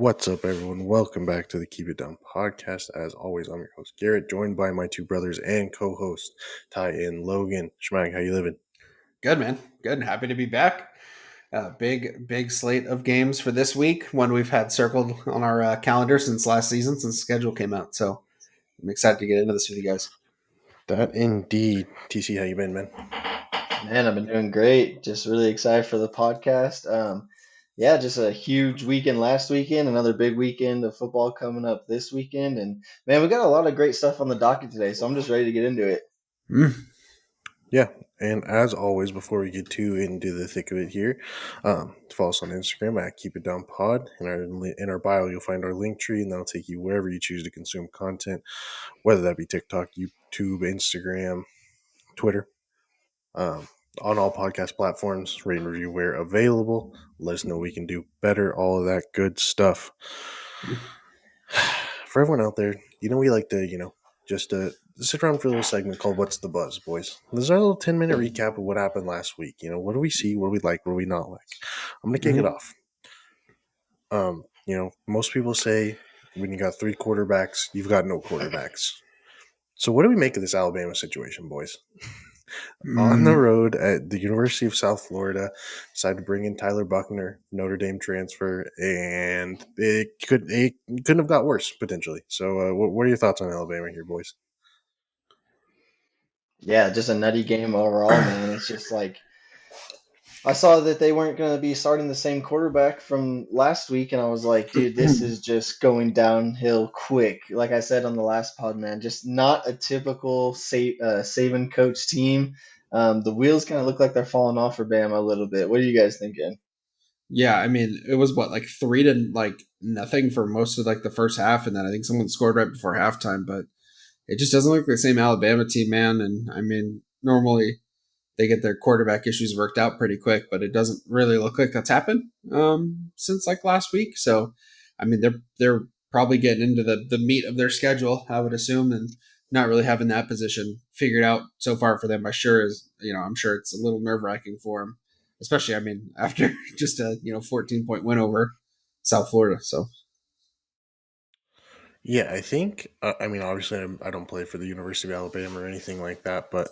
What's up, everyone? Welcome back to the Keep It Down podcast. As always, I'm your host, Garrett, joined by my two brothers and co-host, Ty and Logan. Schmag, how you living? Good, man. Good. Happy to be back. Big slate of games for this week. One we've had circled on our calendar since last season, since the schedule came out. So I'm excited to get into this with you guys. That indeed. TC, how you been, man? Man, I've been doing great. Just really excited for the podcast. Yeah, just a huge weekend last weekend, another big weekend of football coming up this weekend. And man, we got a lot of great stuff on the docket today, so I'm just ready to get into it. Yeah, and as always, before we get too into the thick of it here, follow us on Instagram at Keep It Down Pod. In our bio, you'll find our link tree, and that'll take you wherever you choose to consume content, whether that be TikTok, YouTube, Instagram, Twitter. On all podcast platforms, rate and review where available. Let us know we can do better, all of that good stuff. For everyone out there, we like to, just sit around for a little segment called What's the Buzz, boys? This is our little 10-minute recap of what happened last week. What do we see? What do we like? What do we not like? I'm going to kick it off. Most people say when you got three quarterbacks, you've got no quarterbacks. So what do we make of this Alabama situation, boys? On the road at the University of South Florida, decided to bring in Tyler Buckner, Notre Dame transfer, and it couldn't have got worse potentially. So, what are your thoughts on Alabama here, boys? Yeah, just a nutty game overall, man. It's just like I saw that they weren't going to be starting the same quarterback from last week, and I was like, dude, this is just going downhill quick. Like I said on the last pod, man, just not a typical Saban coach team. The wheels kind of look like they're falling off for Bama a little bit. What are you guys thinking? Yeah, I mean, it was like 3-0 for most of the first half, and then I think someone scored right before halftime. But it just doesn't look like the same Alabama team, man. And I mean, normally they get their quarterback issues worked out pretty quick, but it doesn't really look like that's happened since last week. So, I mean, they're probably getting into the meat of their schedule, I would assume, and not really having that position figured out so far for them. I'm sure it's a little nerve wracking for them, especially, I mean, after just a 14-point win over South Florida. So. Yeah, I think. Obviously, I don't play for the University of Alabama or anything like that, but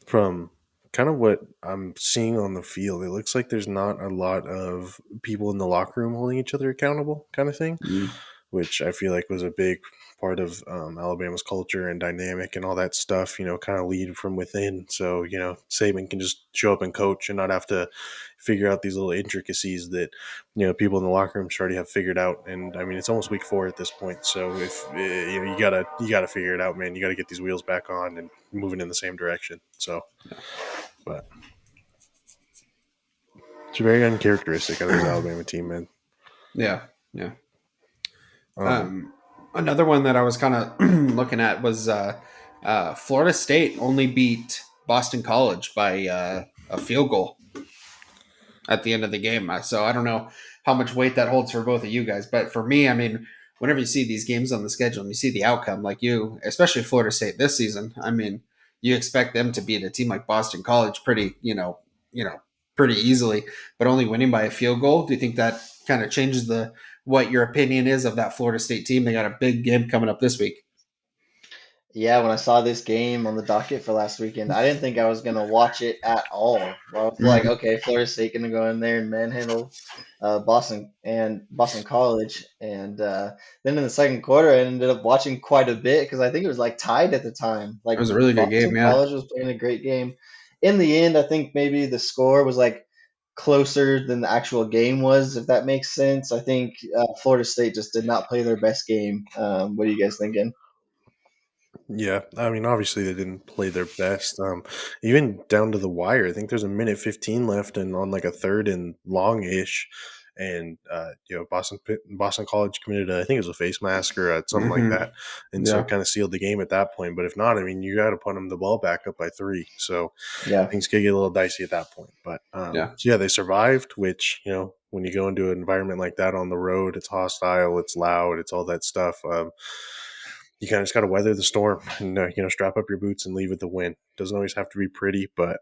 from kind of what I'm seeing on the field, it looks like there's not a lot of people in the locker room holding each other accountable, kind of thing, which I feel like was a big part of Alabama's culture and dynamic and all that stuff, kind of lead from within. So, Saban can just show up and coach and not have to figure out these little intricacies that, people in the locker room already have figured out. And I mean, it's almost week 4 at this point. So if you gotta figure it out, man, you got to get these wheels back on and moving in the same direction. So, but it's very uncharacteristic of this Alabama team, man. Yeah. Another one that I was kind of looking at was Florida State only beat Boston College by a field goal at the end of the game. So I don't know how much weight that holds for both of you guys, but for me, I mean, whenever you see these games on the schedule and you see the outcome, especially Florida State this season, I mean, you expect them to beat a team like Boston College pretty easily, but only winning by a field goal. Do you think that kind of changes what your opinion is of that Florida State team? They got a big game coming up this week. Yeah, when I saw this game on the docket for last weekend, I didn't think I was gonna watch it at all. I was like, okay, Florida State gonna go in there and manhandle Boston College, and then in the second quarter, I ended up watching quite a bit because I think it was like tied at the time. It Like was a really good game, Boston yeah. College was playing a great game. In the end, I think maybe the score was like closer than the actual game was, if that makes sense. I think Florida State just did not play their best game. What are you guys thinking? Yeah, I mean, obviously they didn't play their best. Even down to the wire. I think there's a minute 15 left, and on like a third and long-ish, and Boston College committed, I think it was a face mask or something like that, and so it kind of sealed the game at that point. But if not, I mean, you got to put them the ball back up by 3, so Yeah. things could get a little dicey at that point. But they survived. Which when you go into an environment like that on the road, it's hostile, it's loud, it's all that stuff. You kind of just got to weather the storm and strap up your boots and leave it to win. Doesn't always have to be pretty, but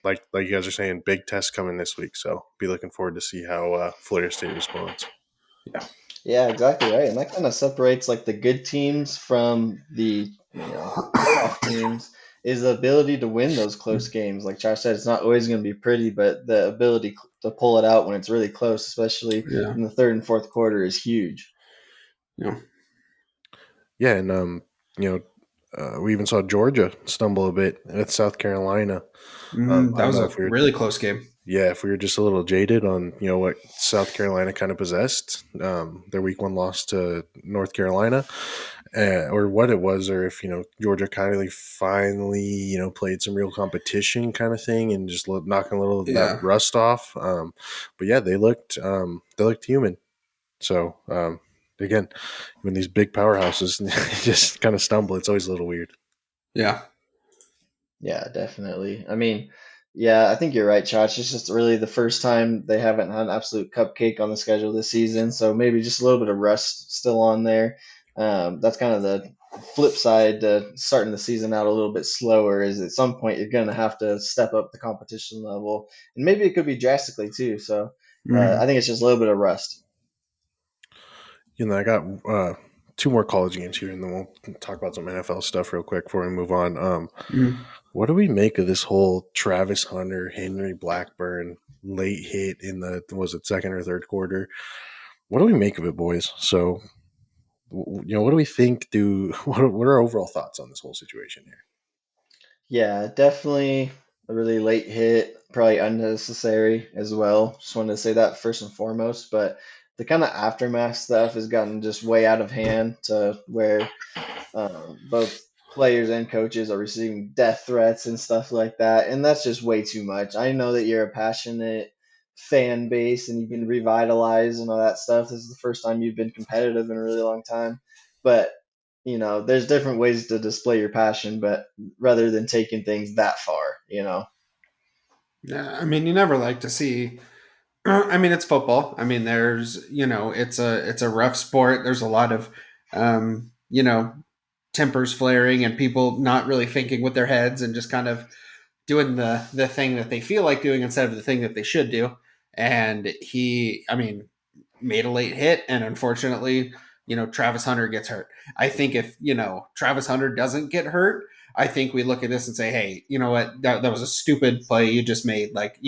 like you guys are saying, big test coming this week. So be looking forward to see how Florida State responds. Yeah. Yeah, exactly right. And that kind of separates like the good teams from the, playoff teams is the ability to win those close games. Like Josh said, it's not always going to be pretty, but the ability to pull it out when it's really close, especially Yeah. in the third and fourth quarter, is huge. Yeah. Yeah, and you know, we even saw Georgia stumble a bit at South Carolina. I That don't was know a if we were, really close game. yeah, if we were just a little jaded on what South Carolina kind of possessed, their week one loss to North Carolina, or what it was, or if Georgia kind of like finally played some real competition kind of thing and just knocking a little of that Yeah. rust off. But yeah, they looked human. So again, when these big powerhouses just kind of stumble, it's always a little weird. Yeah. Yeah, definitely. I mean, yeah, I think you're right, Josh. It's just really the first time they haven't had an absolute cupcake on the schedule this season, so maybe just a little bit of rust still on there. That's kind of the flip side to starting the season out a little bit slower. Is at some point you're going to have to step up the competition level, and maybe it could be drastically too. So I Mm. think it's just a little bit of rust. I got two more college games here, and then we'll talk about some NFL stuff real quick before we move on. Mm. What do we make of this whole Travis Hunter, Henry Blackburn late hit in the was it second or third quarter? What do we make of it, boys? So, what do we think? What are our overall thoughts on this whole situation here? Yeah, definitely a really late hit, probably unnecessary as well. Just wanted to say that first and foremost. But the kind of aftermath stuff has gotten just way out of hand to where both players and coaches are receiving death threats and stuff like that. And that's just way too much. I know that you're a passionate fan base and you've been revitalized and all that stuff. This is the first time you've been competitive in a really long time. But there's different ways to display your passion, but rather than taking things that far. Yeah. I mean, you never like to see. I mean, it's football. I mean, it's a rough sport. There's a lot of, tempers flaring and people not really thinking with their heads and just kind of doing the thing that they feel like doing instead of the thing that they should do. And I mean, made a late hit, and unfortunately, Travis Hunter gets hurt. I think if Travis Hunter doesn't get hurt, I think we look at this and say, hey, you know what, that was a stupid play you just made. Like,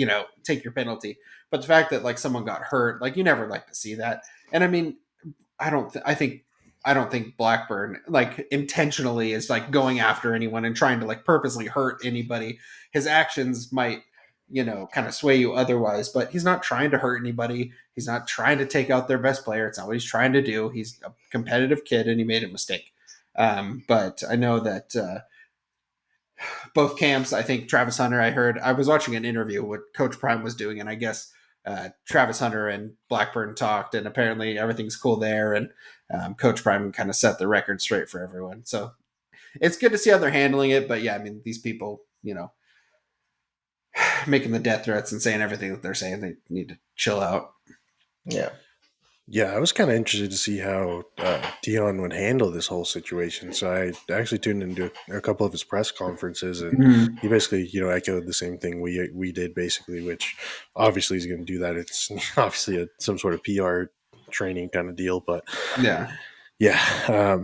take your penalty. But the fact that like someone got hurt, like you never like to see that. And I mean, I don't think Blackburn like intentionally is like going after anyone and trying to like purposely hurt anybody. His actions might, kind of sway you otherwise, but he's not trying to hurt anybody. He's not trying to take out their best player. It's not what he's trying to do. He's a competitive kid and he made a mistake. But I know that both camps, I think Travis Hunter, I was watching an interview what Coach Prime was doing, and I guess Travis Hunter and Blackburn talked, and apparently everything's cool there. And Coach Prime kind of set the record straight for everyone. So it's good to see how they're handling it. But yeah, I mean, these people, making the death threats and saying everything that they're saying, they need to chill out. Yeah. Yeah, I was kind of interested to see how Dion would handle this whole situation. So I actually tuned into a couple of his press conferences, and Mm. he basically, echoed the same thing we did basically. Which obviously he's going to do that. It's obviously some sort of PR training kind of deal, but Yeah. yeah,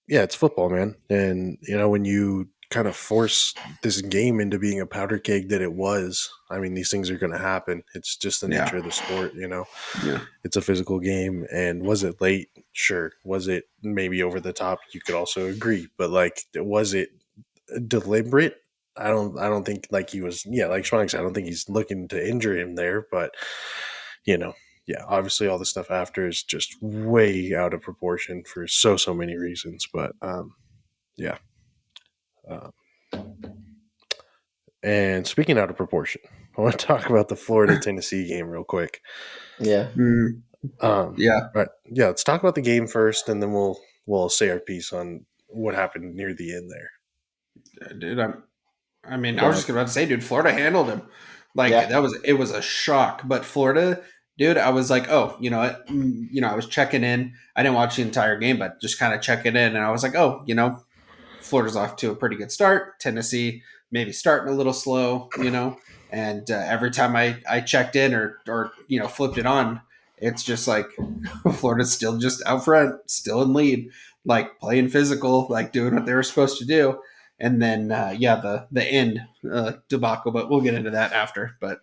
yeah, it's football, man. And when you kind of force this game into being a powder keg that it was, I mean, these things are going to happen. It's just the Yeah. nature of the sport. Yeah. It's a physical game. And was it late? Sure. Was it maybe over the top? You could also agree. But like, was it deliberate? I don't think like he was. Yeah, like Schwank said, I don't think he's looking to injure him there. But you know, yeah, obviously all the stuff after is just way out of proportion for so many reasons. But yeah. Um, and speaking out of proportion, I want to talk about the Florida Tennessee game real quick. Yeah. Mm. Yeah. But yeah, let's talk about the game first, and then we'll say our piece on what happened near the end there. Dude, I mean, I Go was ahead. just about to say, dude, Florida handled him. Like Yeah. it was a shock. But Florida, dude, I was like, oh, you know what? I was checking in. I didn't watch the entire game, but just kind of checking in, and I was like, oh, Florida's off to a pretty good start. Tennessee maybe starting a little slow, and every time I checked in or flipped it on, it's just like Florida's still just out front, still in lead, like playing physical, like doing what they were supposed to do. And then the end debacle, but we'll get into that after. But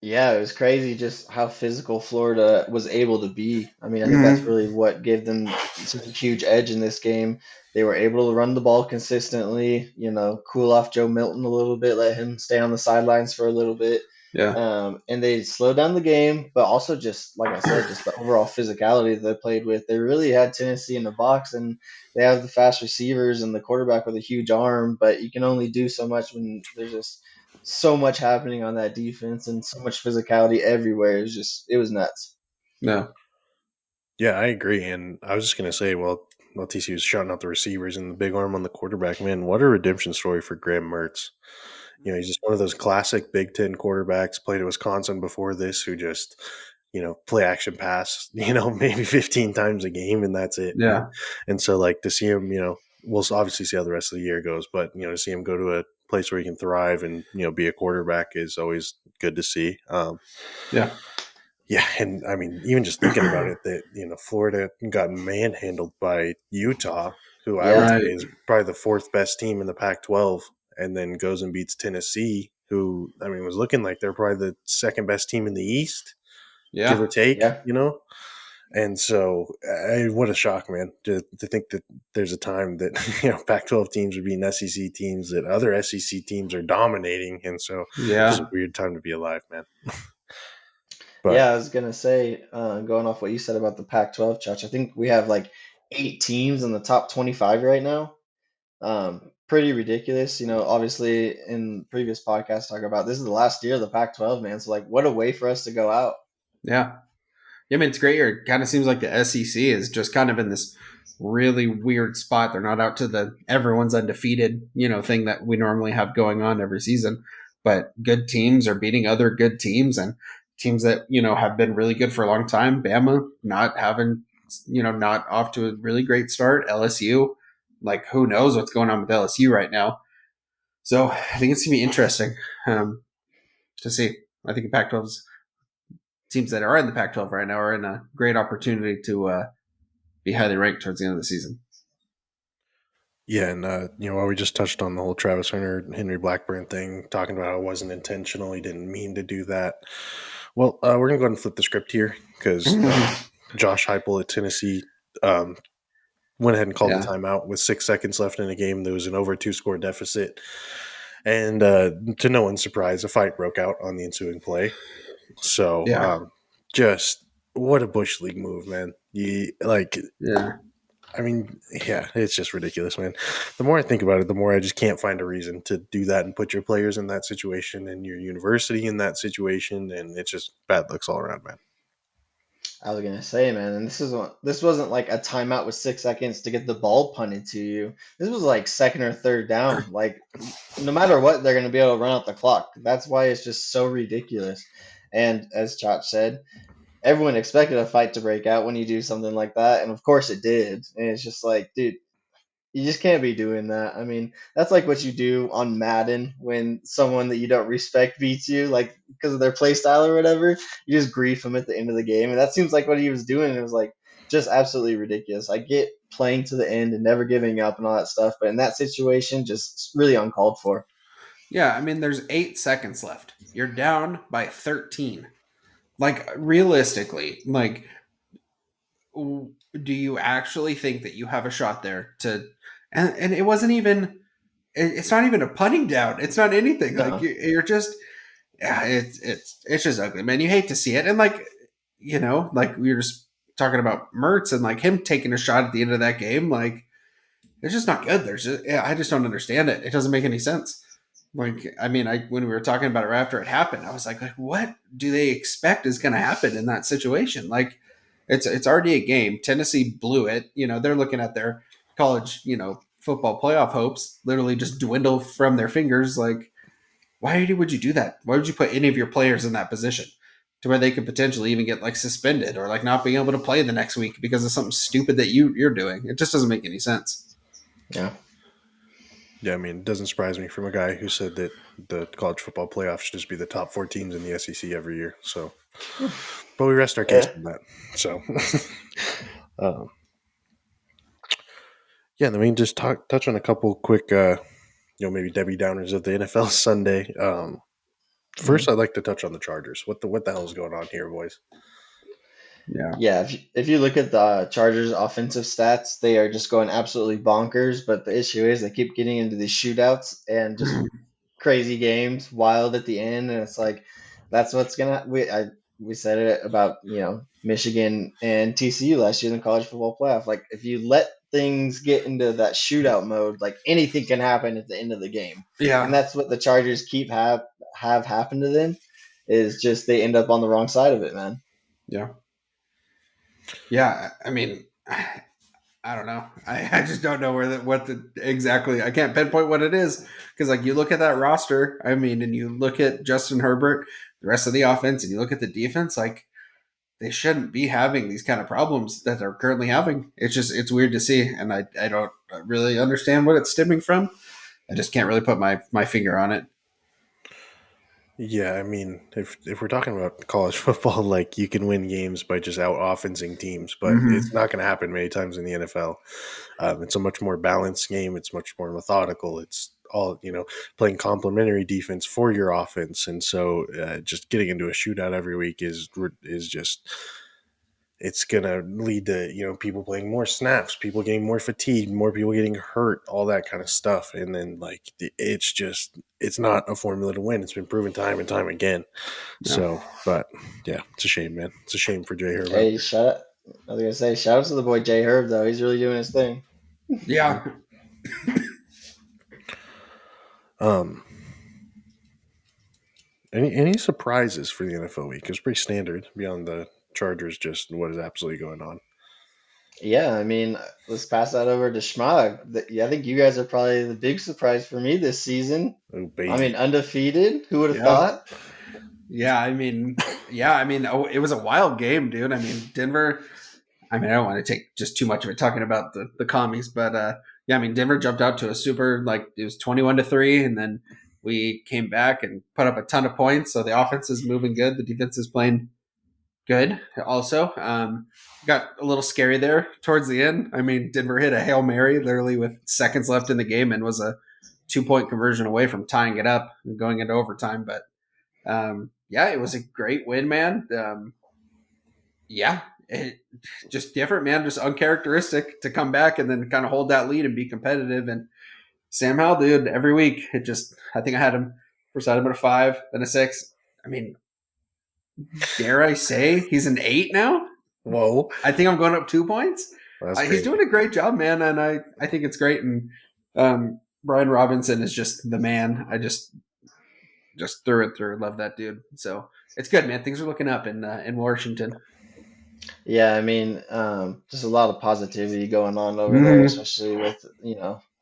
Yeah, it was crazy just how physical Florida was able to be. I mean, I think that's mm, really what gave them such a huge edge in this game. They were able to run the ball consistently, cool off Joe Milton a little bit, let him stay on the sidelines for a little bit. yeah, And they slowed down the game, but also just, like I said, just the overall physicality that they played with. They really had Tennessee in the box, and they have the fast receivers and the quarterback with a huge arm, but you can only do so much when there's just so much happening on that defense and so much physicality everywhere. It was nuts. no, Yeah, I agree. And I was just gonna say, well, TCU was shouting out the receivers and the big arm on the quarterback. Man, what a redemption story for Graham Mertz. He's just one of those classic Big Ten quarterbacks. Played at Wisconsin before this, who just play action pass, maybe 15 times a game, and that's it. yeah, And so, like, to see him, we'll obviously see how the rest of the year goes, but to see him go to a place where he can thrive and be a quarterback is always good to see. yeah, Yeah, and I mean, even just thinking about it, that Florida got manhandled by Utah, who I would Yeah, say right, is probably the fourth best team in the Pac-12, and then goes and beats Tennessee, who I mean was looking like they're probably the second best team in the East, give or yeah, take, yeah, And so, what a shock, man, to think that there's a time that Pac-12 teams are beating SEC teams, that other SEC teams are dominating, and so just a yeah, weird time to be alive, man. But yeah. I was gonna say, going off what you said about the Pac-12, Church. I think we have like 8 teams in the top 25 right now. Pretty ridiculous. Obviously in previous podcasts talk about this is the last year of the Pac-12, man. So like, what a way for us to go out. yeah. Yeah, I mean, it's great here. It kind of seems like the SEC is just kind of in this really weird spot. They're not out to the everyone's undefeated, thing that we normally have going on every season. But good teams are beating other good teams and teams that, have been really good for a long time. Bama not having, not off to a really great start. LSU, like who knows what's going on with LSU right now. So I think it's going to be interesting to see. I think the Pac 12's teams that are in the Pac 12 right now are in a great opportunity to be highly ranked towards the end of the season. yeah, and while we just touched on the whole Travis Hunter, Henry Blackburn thing, talking about how it wasn't intentional, he didn't mean to do that. Well, we're gonna go ahead and flip the script here because Josh Heupel at Tennessee went ahead and called the Yeah. timeout with 6 seconds left in the game. There was an over 2 score deficit, and to no one's surprise, a fight broke out on the ensuing play. So, Yeah. just what a bush league move, man! Yeah. I mean, yeah, it's just ridiculous, man. The more I think about it, the more I just can't find a reason to do that and put your players in that situation and your university in that situation, and it's just bad looks all around, man. I was gonna say, man, and this wasn't like a timeout with 6 seconds to get the ball punted to you. This was like second or third down. Like no matter what, they're gonna be able to run out the clock. That's why it's just so ridiculous. And as Chach said, everyone expected a fight to break out when you do something like that, and of course it did. And it's just like, dude, you just can't be doing that. I mean, that's like what you do on Madden when someone that you don't respect beats you, like because of their play style or whatever. You just grief them at the end of the game, and that seems like what he was doing. And it was like just absolutely ridiculous. I get playing to the end and never giving up and all that stuff, but in that situation, just really uncalled for. Yeah. I mean, there's 8 seconds left. You're down by 13. Like, realistically, like, do you actually think that you have a shot there to. And it wasn't even. It's not even a punting down. It's not anything. Like, No, you're just. Yeah, it's just ugly, man. You hate to see it. And, like, like we were just talking about Mertz and, like, him taking a shot at the end of that game. Like, it's just not good. I just don't understand it. It doesn't make any sense. Like, I mean, when we were talking about it right after it happened, I was like, what do they expect is going to happen in that situation? Like, it's already a game. Tennessee blew it. They're looking at their college, football playoff hopes literally just dwindle from their fingers. Like, why would you do that? Why would you put any of your players in that position to where they could potentially even get like suspended or like not being able to play the next week because of something stupid that you're doing? It just doesn't make any sense. yeah. Yeah, I mean, it doesn't surprise me from a guy who said that the college football playoff should just be the top four teams in the SEC every year. So, but we rest our case Eh. on that. So, um, yeah, let me just touch on a couple quick, maybe Debbie Downers of the NFL Sunday. First, Mhm. I'd like to touch on the Chargers. What the hell is going on here, boys? Yeah. Yeah, if you look at the Chargers' offensive stats, they are just going absolutely bonkers. But the issue is they keep getting into these shootouts and just crazy games, wild at the end, and it's like that's what's gonna. We said it about Michigan and TCU last year in the college football playoff. Like if you let things get into that shootout mode, like anything can happen at the end of the game, and Yeah. that's what the Chargers keep have happen to them. Is just they end up on the wrong side of it, man. Yeah. Yeah. I mean, I don't know. I just don't know what the exactly. I can't pinpoint what it is because like you look at that roster. I mean, and you look at Justin Herbert, the rest of the offense, and you look at the defense. Like they shouldn't be having these kind of problems that they're currently having. It's weird to see, and I don't really understand what it's stemming from. I just can't really put my finger on it. Yeah, I mean, if we're talking about college football, like you can win games by just out offensing teams, but it's Mm-hmm. not going to happen many times in the NFL. It's a much more balanced game. It's much more methodical. It's all playing complementary defense for your offense, and so just getting into a shootout every week is just it's gonna lead to people playing more snaps, people getting more fatigued, more people getting hurt, all that kind of stuff, and then like it's not a formula to win. It's been proven time and time again. Yeah. So, but yeah, it's a shame, man. It's a shame for Jay Herb out Hey, I was gonna say, shout out to the boy Jay Herb though. He's really doing his thing. Yeah. there. Any surprises for the NFL week? It's pretty standard beyond the Chargers. Just what is absolutely going on. Yeah, I mean, let's pass that over to Schmog. Yeah, I think you guys are probably the big surprise for me this season. Oh I mean, baby, undefeated. Who would have Yeah. thought? Yeah. I mean, it was a wild game, dude. I mean, Denver. I mean, I don't want to take just too much of it talking about the commies, but yeah, I mean, Denver jumped out to a super like it was 21-3, and then we came back and put up a ton of points. So the offense is moving good, the defense is playing good. Also, got a little scary there towards the end. I mean, Denver hit a hail mary literally with seconds left in the game and was a 2 point conversion away from tying it up and going into overtime. But yeah, it was a great win, man. Yeah, just different, man. Just uncharacteristic to come back and then kind of hold that lead and be competitive. And Sam Howell, dude, every week I think I had him first. I had him at a 5, then a 6. I mean, dare I say he's an 8 now? whoa, I think I'm going up 2 points. that's He's crazy. doing a great job, man, and I think it's great. And Brian Robinson is just the man. I just through and through love that dude. So it's good, man. Things are looking up in Washington. Yeah, I mean, just a lot of positivity going on over there, Mm-hmm. especially with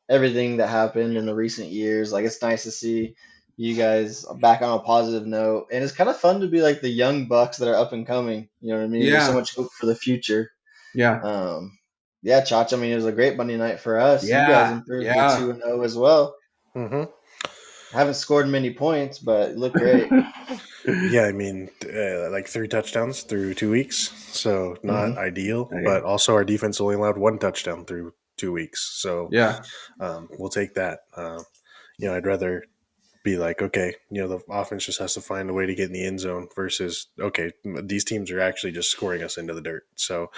everything that happened in the recent years. Like, it's nice to see you guys back on a positive note, and it's kind of fun to be like the young bucks that are up and coming. You know what I mean? There's so Yeah, much hope for the future. yeah, Um, yeah, Chach. I mean, it was a great Monday night for us. You guys yeah, improved to yeah. 2-0 as well. Hmm. Haven't scored many points, but it looked great. Yeah, I mean, like 3 touchdowns through 2 weeks, so not Hmm. ideal. Okay. But also, our defense only allowed 1 touchdown through 2 weeks, so Yeah, we'll take that. I'd rather be like, okay, the offense just has to find a way to get in the end zone versus okay, these teams are actually just scoring us into the dirt. So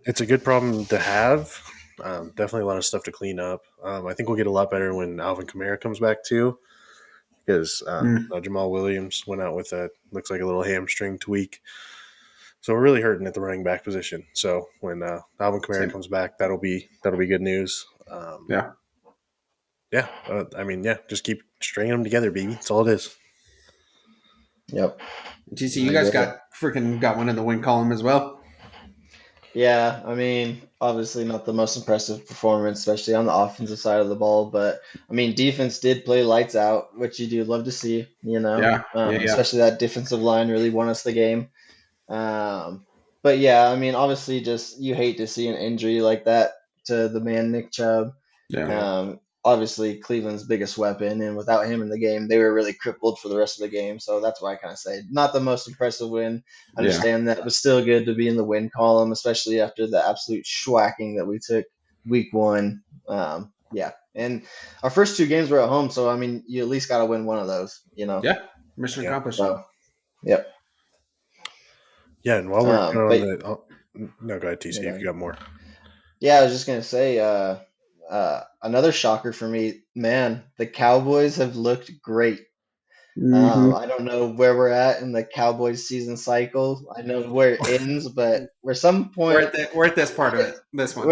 it's a good problem to have. Definitely a lot of stuff to clean up. I think we'll get a lot better when Alvin Kamara comes back too, because Mm, Jamal Williams went out with a looks like a little hamstring tweak. So we're really hurting at the running back position. So when Alvin Kamara same. comes back, that'll be good news. Yeah. Yeah, I mean, yeah, just keep stringing them together, baby. That's all it is. Yep, TC, I you guys agree. got one in the win column as well. Yeah, I mean, obviously not the most impressive performance, especially on the offensive side of the ball, but I mean, defense did play lights out, which you do love to see, Yeah, yeah, yeah, especially that defensive line really won us the game. Um, but yeah, I mean, obviously, just you hate to see an injury like that to the man Nick Chubb. yeah. Yeah. obviously Cleveland's biggest weapon, and without him in the game, they were really crippled for the rest of the game. So that's why I kind of say not the most impressive win. I Yeah. understand that, but still good to be in the win column, especially after the absolute schwacking that we took week one. Yeah, and our first two games were at home, so I mean, you at least got to win one of those, you know. Yeah. Mission Yeah. accomplished. So, yep. Yeah, and while we're kind of on But the no, go ahead, you TC, if know, you got more. yeah, I was just gonna say, another shocker for me, man. The Cowboys have looked great. Mm-hmm. I don't know where we're at in the Cowboys season cycle. I know where it ends, but we're some point We're at this part of it. This one.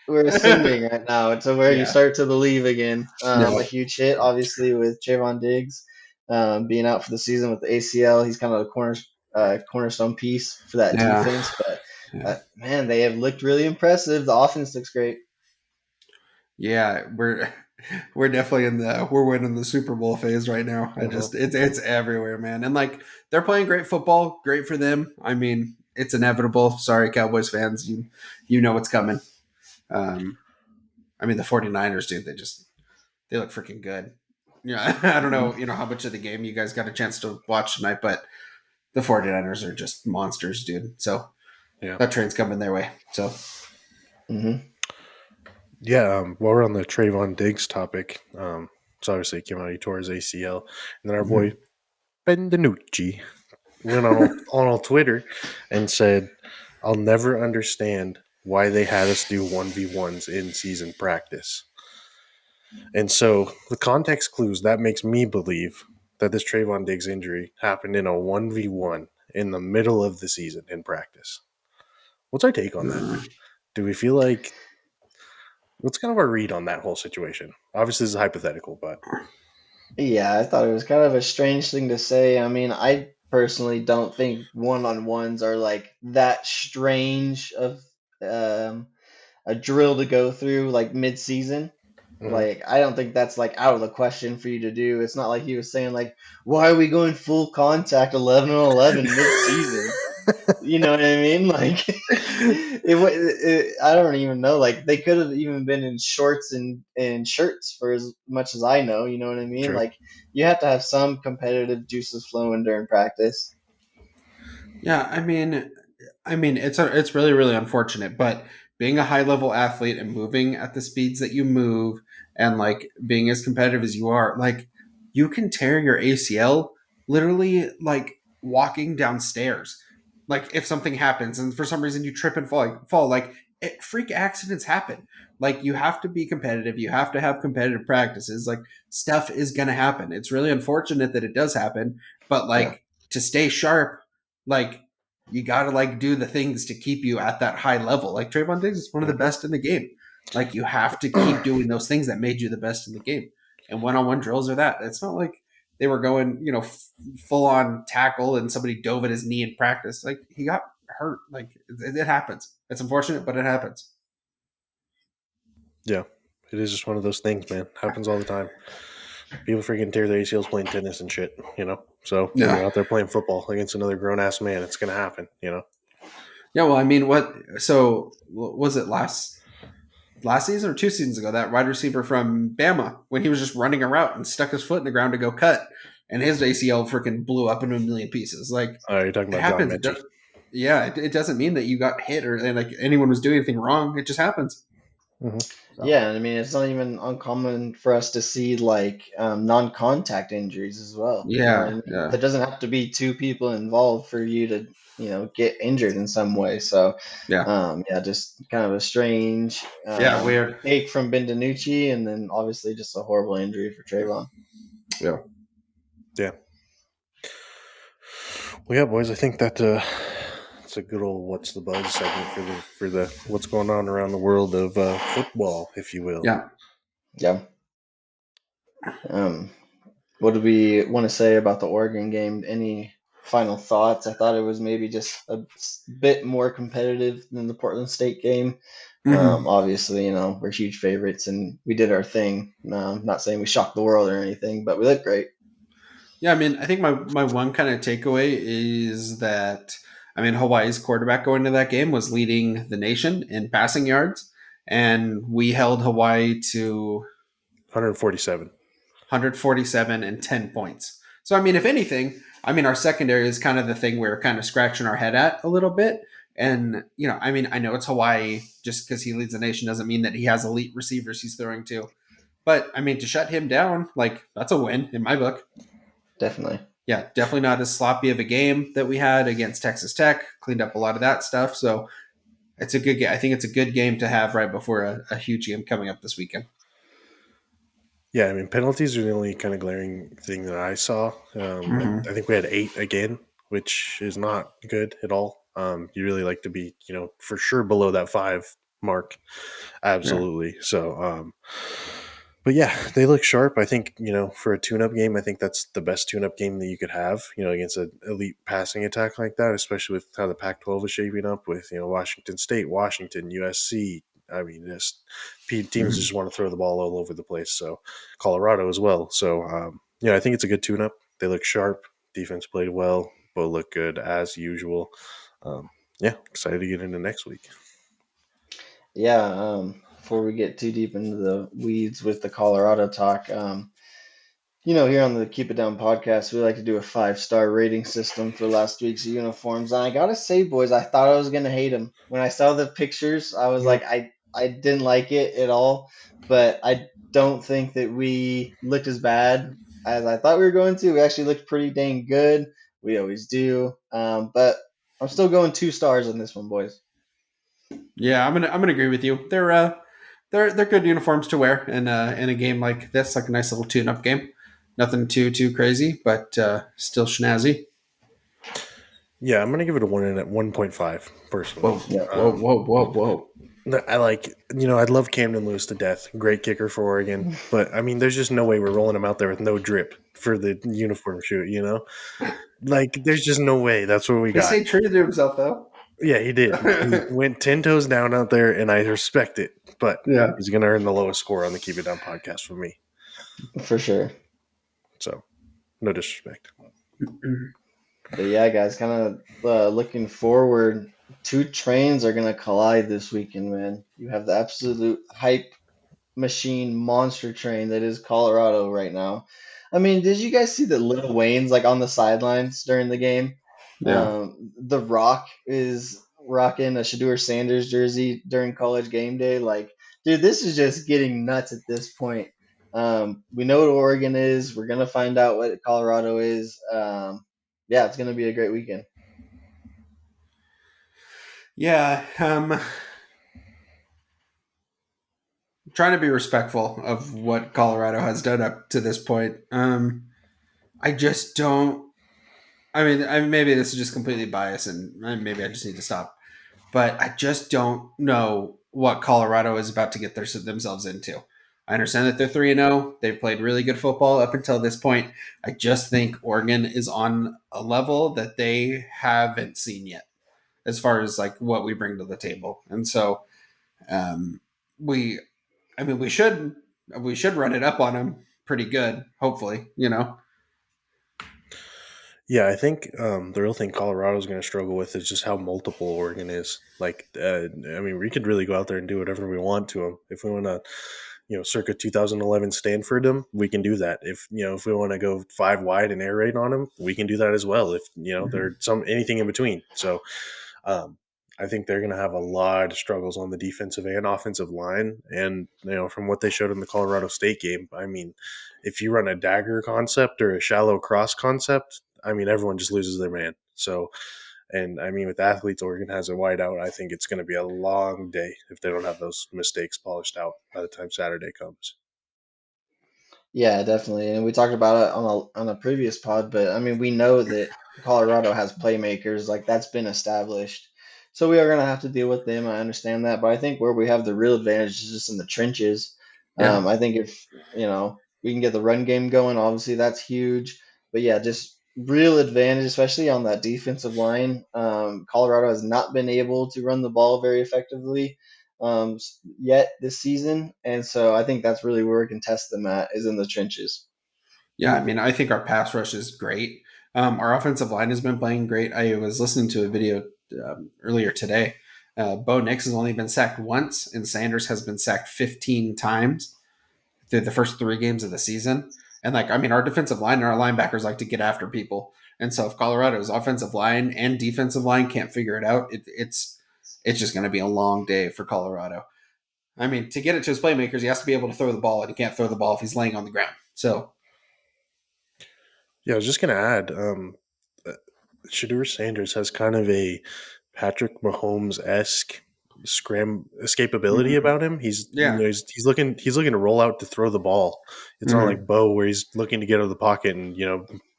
we're ascending right now to where you Yeah. start to believe again. Yeah. A huge hit, obviously, with Trayvon Diggs being out for the season with the ACL. He's kind of a cornerstone piece for that Yeah. defense. But Yeah. man, they have looked really impressive. The offense looks great. Yeah. We're definitely we're winning the Super Bowl phase right now. I Uh-huh. just it's everywhere, man. And like they're playing great football, great for them. I mean, it's inevitable. Sorry, Cowboys fans, you know what's coming. Um, I mean the 49ers, dude, they look freaking good. Yeah, I don't know, how much of the game you guys got a chance to watch tonight, but the 49ers are just monsters, dude. So Yeah. that train's coming their way. So Mm-hmm. Yeah, while we're on the Trayvon Diggs topic, so obviously he came out, he tore his ACL, and then our boy Benvenucci went on Twitter and said, "I'll never understand why they had us do 1v1s in season practice." And so the context clues that makes me believe that this Trayvon Diggs injury happened in a 1v1 in the middle of the season in practice. What's our take on that? Do we feel like what's kind of our read on that whole situation? Obviously, this is hypothetical, but Yeah, I thought it was kind of a strange thing to say. I mean, I personally don't think one-on-ones are like that strange of um, a drill to go through like mid-season. mhm, Like, I don't think that's like out of the question for you to do. It's not like he was saying like, why are we going full contact 11 on 11 mid-season? You know what I mean? Like, I don't even know. Like, they could have even been in shorts and shirts for as much as I know. You know what I mean? true. Like, you have to have some competitive juices flowing during practice. yeah, I mean, it's really really unfortunate, but being a high level athlete and moving at the speeds that you move and like being as competitive as you are, like you can tear your ACL literally like walking downstairs. Like if something happens and for some reason you trip and fall like freak accidents happen. Like you have to be competitive, you have to have competitive practices. Like stuff is going to happen. It's really unfortunate that it does happen, but Yeah, like to stay sharp, like you got to like do the things to keep you at that high level. Like Trayvon Diggs is one of the Mhm. best in the game. Like you have to keep doing those things that made you the best in the game. And one-on-one drills are that. It's not like they were going, full on tackle and somebody dove at his knee in practice. Like he got hurt. Like it happens. It's unfortunate, but it happens. Yeah, it is just one of those things, man. Happens all the time. People freaking tear their ACLs playing tennis and shit, you know? So when Yeah. you're out there playing football against another grown ass man, it's going to happen, you know? Yeah. Well, I mean, what? So was it last season or 2 seasons ago, that wide receiver from Bama, when he was just running a route and stuck his foot in the ground to go cut, and his ACL freaking blew up into a million pieces. Like You're talking it about John happens. Mechie. Yeah, it doesn't mean that you got hit or and like anyone was doing anything wrong. It just happens. Hmm. So yeah. And I mean, it's not even uncommon for us to see like non-contact injuries as well. You know what I yeah, mean? yeah, There doesn't have to be two people involved for you to, get injured in some way. So, yeah, yeah, just kind of a strange yeah. Weird. take from Benvenucci, and then obviously just a horrible injury for Trayvon. Yeah, Yeah. Well, yeah, boys, I think that it's a good old "What's the Buzz" segment for the what's going on around the world of football, if you will. yeah. Yeah. Um, what do we want to say about the Oregon game? Any final thoughts? I thought it was maybe just a bit more competitive than the Portland State game. Hmm. Obviously, we're huge favorites and we did our thing. Not saying we shocked the world or anything, but we looked great. Yeah, I mean, I think my one kind of takeaway is that I mean Hawaii's quarterback going to that game was leading the nation in passing yards, and we held Hawaii to 147. 147 and 10 points. So, I mean, if anything, I mean, our secondary is kind of the thing we're kind of scratching our head at a little bit. And, I mean, I know it's Hawaii. Just because he leads the nation doesn't mean that he has elite receivers he's throwing to. But, I mean, to shut him down, like, that's a win in my book. Definitely. Yeah, definitely not as sloppy of a game that we had against Texas Tech. Cleaned up a lot of that stuff. So, it's a good game. I think it's a good game to have right before a huge game coming up this weekend. Yeah, I mean, penalties are the only kind of glaring thing that I saw. Mm-hmm. I think we had 8 again, which is not good at all. You really like to be, for sure below that 5 mark. Yeah. Absolutely. So, but yeah, they look sharp. I think, for a tune-up game, I think that's the best tune-up game that you could have, against an elite passing attack like that, especially with how the Pac-12 is shaping up with, Washington State, Washington, USC. I mean, just teams Mm-hmm. just want to throw the ball all over the place. So Colorado as well. So, I think it's a good tune-up. They look sharp. Defense played well. Both look good as usual. Um, yeah, excited to get into next week. Yeah. Before we get too deep into the weeds with the Colorado talk, here on the Keep It Down podcast, we like to do a 5-star rating system for last week's uniforms. And I gotta say, boys, I thought I was gonna hate them when I saw the pictures. I was like, I didn't like it at all, but I don't think that we looked as bad as I thought we were going to. We actually looked pretty dang good. We always do. But I'm still going 2 stars on this one, boys. Yeah, I'm gonna agree with you. They're good uniforms to wear in a game like this, like a nice little tune up game. Nothing too crazy, but still snazzy. Yeah, I'm gonna give it a 1.5 personally. Whoa, Yeah. whoa, Um, whoa, whoa, whoa. I like, I'd love Camden Lewis to death. Great kicker for Oregon, but I mean, there's just no way we're rolling him out there with no drip for the uniform shoot. Like there's just no way. That's what we He got. stayed true to himself though. Yeah, he did. He went 10 toes down out there, and I respect it. But Yeah. he's gonna earn the lowest score on the Keep It Down podcast from me. For sure. So no disrespect. But yeah, guys, kind of looking forward. Two trains are gonna collide this weekend, man. You have the absolute hype machine monster train that is Colorado right now. I mean, did you guys see that Lil Wayne's like on the sidelines during the game? Yeah. The Rock is rocking a Shadur Sanders jersey during college game day. Like, dude, this is just getting nuts at this point. We know what Oregon is. We're gonna find out what Colorado is. Yeah, it's gonna be a great weekend. Yeah. Trying to be respectful of what Colorado has done up to this point. I just don't. I mean, maybe this is just completely biased, and maybe I just need to stop. But I just don't know what Colorado is about to get themselves into. I understand that they're 3-0. They've played really good football up until this point. I just think Oregon is on a level that they haven't seen yet, as far as like what we bring to the table. And so, um, we, I mean, we should run it up on them pretty good. Hopefully. Yeah, I think the real thing Colorado's going to struggle with is just how multiple Oregon is. Like, I mean, we could really go out there and do whatever we want to them. If we want to, circa 2011 Stanford them, we can do that. If we want to go 5 wide and air raid on them, we can do that as well. If there's anything in between. So, um, I think they're going to have a lot of struggles on the defensive and offensive line. And, from what they showed in the Colorado State game, I mean, if you run a dagger concept or a shallow cross concept, I mean, everyone just loses their man. So, and I mean, with athletes, Oregon has a wide out. I think it's going to be a long day if they don't have those mistakes polished out by the time Saturday comes. Yeah, definitely. And we talked about it on a previous pod, but I mean, we know that Colorado has playmakers, like that's been established. So we are going to have to deal with them. I understand that, but I think where we have the real advantage is just in the trenches. Yeah. I think if, we can get the run game going, obviously that's huge. But yeah, just real advantage, especially on that defensive line. Colorado has not been able to run the ball very effectively yet this season, and so I think that's really where we can test them at is in the trenches. Yeah, I mean, I think our pass rush is great. Our offensive line has been playing great. I was listening to a video earlier today. Bo Nix has only been sacked once, and Sanders has been sacked 15 times. through the first 3 games of the season. And like, I mean, our defensive line and our linebackers like to get after people. And so if Colorado's offensive line and defensive line can't figure it out, it's just going to be a long day for Colorado. I mean, to get it to his playmakers, he has to be able to throw the ball, and he can't throw the ball if he's laying on the ground. So, Yeah, I was just gonna add, Shadur Sanders has kind of a Patrick Mahomes esque escapability mhm. about him. Yeah, He's looking to roll out to throw the ball. It's not like hmm, Bo where he's looking to get out of the pocket and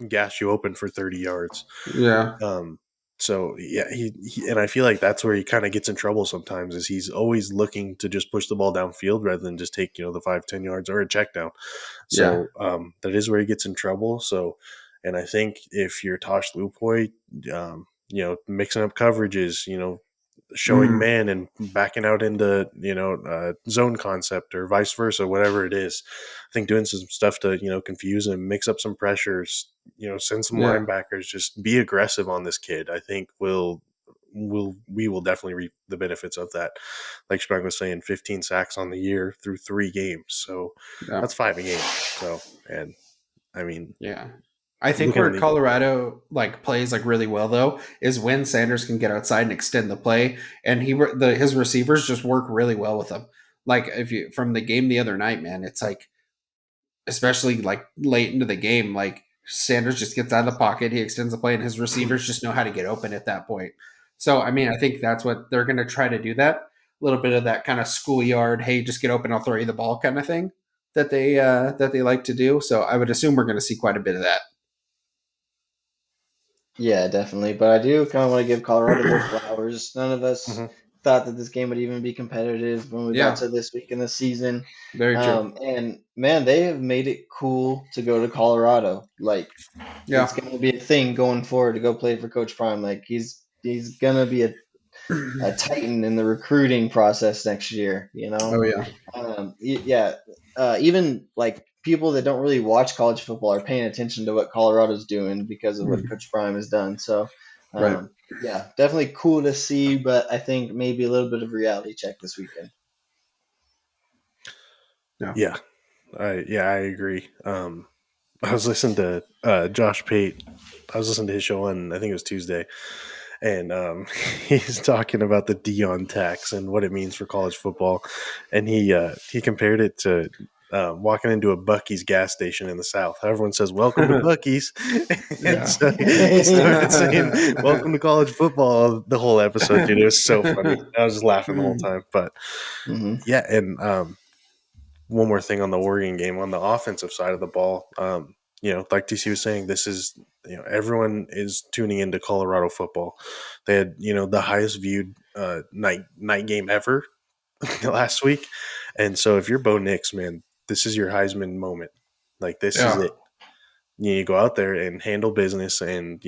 gas you open for 30 yards. yeah, Um, so yeah, he and I feel like that's where he kind of gets in trouble sometimes. Is he's always looking to just push the ball downfield rather than just take the 5-10 yards or a check down. yeah, So that is where he gets in trouble. So, and I think if you're Tosh Lupoy, mixing up coverages, showing hmm, man and backing out into zone concept or vice versa, whatever it is. I think doing some stuff to confuse him, mix up some pressures, send some yeah, linebackers, just be aggressive on this kid. I think we will definitely reap the benefits of that. Like Spang was saying, 15 sacks on the year through 3 games, so yeah. that's 5 a game. So, and I mean, Yeah. I think looking where at the Colorado like plays like really well though is when Sanders can get outside and extend the play, and his receivers just work really well with him. Like if you from the game the other night, man, it's like especially like late into the game, like Sanders just gets out of the pocket, he extends the play, and his receivers just know how to get open at that point. So I mean, I think that's what they're going to try to do. That a little bit of that kind of schoolyard, hey, just get open, I'll throw you the ball kind of thing that they like to do. So I would assume we're going to see quite a bit of that. Yeah, definitely. But I do kind of want to give Colorado their flowers. None of us Mhm. thought that this game would even be competitive when we got Yeah, to this week in the season. very true. And man, they have made it cool to go to Colorado. Like Yeah. it's gonna be a thing going forward to go play for Coach Prime. Like he's gonna be a titan in the recruiting process next year. Oh yeah. Yeah. Even like people that don't really watch college football are paying attention to what Colorado's doing because of what Mhm. Coach Prime has done. So, Right. yeah, definitely cool to see, but I think maybe a little bit of reality check this weekend. Yeah. Yeah, I agree. I was listening to Josh Pate. I was listening to his show on I think it was Tuesday, and he's talking about the Dion tax and what it means for college football, and he compared it to walking into a Bucky's gas station in the South. Everyone says "Welcome to Bucky's," and Yeah. so he started saying "Welcome to college football" the whole episode. Dude, it was so funny. I was just laughing the whole time. But Hmm. yeah, and one more thing on the Oregon game on the offensive side of the ball. Like TC was saying, this is everyone is tuning into Colorado football. They had the highest viewed night game ever last week, and so if you're Bo Nix, man, this is your Heisman moment. Like this is Yeah. it. You go out there and handle business, and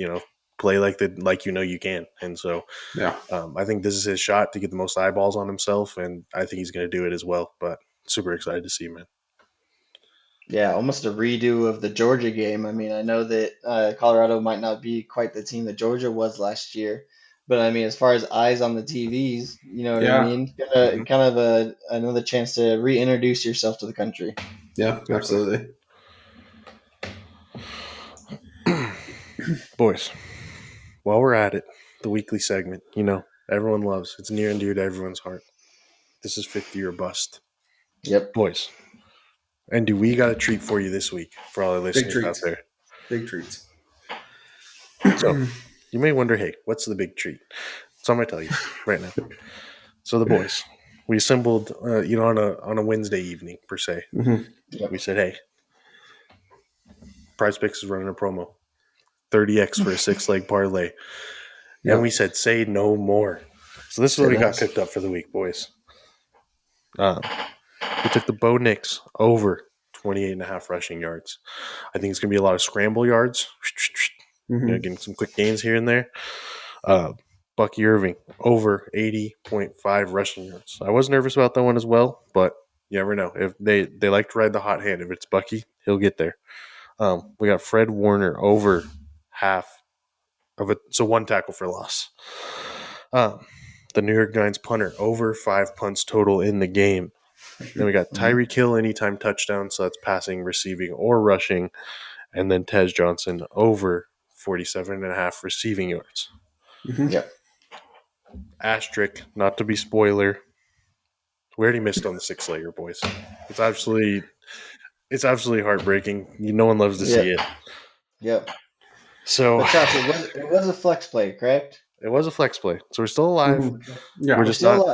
play like you can. And so Yeah. I think this is his shot to get the most eyeballs on himself, and I think he's going to do it as well. But super excited to see, man. Yeah, almost a redo of the Georgia game. I mean, I know that Colorado might not be quite the team that Georgia was last year, but I mean, as far as eyes on the TVs, you know what I Yeah. mean? Mm-hmm. Kind of another chance to reintroduce yourself to the country. Yeah. Definitely. Absolutely. Boys, while we're at it, the weekly segment, everyone loves. It's near and dear to everyone's heart. This is 50 or bust. Yep. Boys, and do we got a treat for you this week for all our Big listeners out treats. there? Big treats. So, you may wonder, hey, what's the big treat? So I'm going to tell you right now. So the boys, we assembled, on a Wednesday evening, per se. Hmm. We Yep. said, hey, Prize Picks is running a promo. 30x for a 6-leg parlay. And we Yep. said, say no more. So this is Say what we got less. cooked up for the week, boys. Um, we took the Bo Nix over 28 and a half rushing yards. I think it's going to be a lot of scramble yards. Hmm. Getting some quick gains here and there. Uh, Bucky Irving over 80.5 rushing yards. I was nervous about that one as well, but you never know. If they like to ride the hot hand. If it's Bucky, he'll get there. We got Fred Warner over half of it, so one tackle for loss. Um, the New York Giants punter over 5 punts total in the game. Then we got Mhm. Tyreek Hill anytime touchdown, so that's passing, receiving, or rushing. And then Tez Johnson over 47.5 receiving yards. Mhm. Yep. Asterisk, not to be spoiler, we already missed on the six legger, boys. It's absolutely heartbreaking. No one loves to see Yep. it. Yep. So But Chops, it was a flex play, correct? it was a flex play. So we're still alive. Mhm. We're Yeah, We're just still not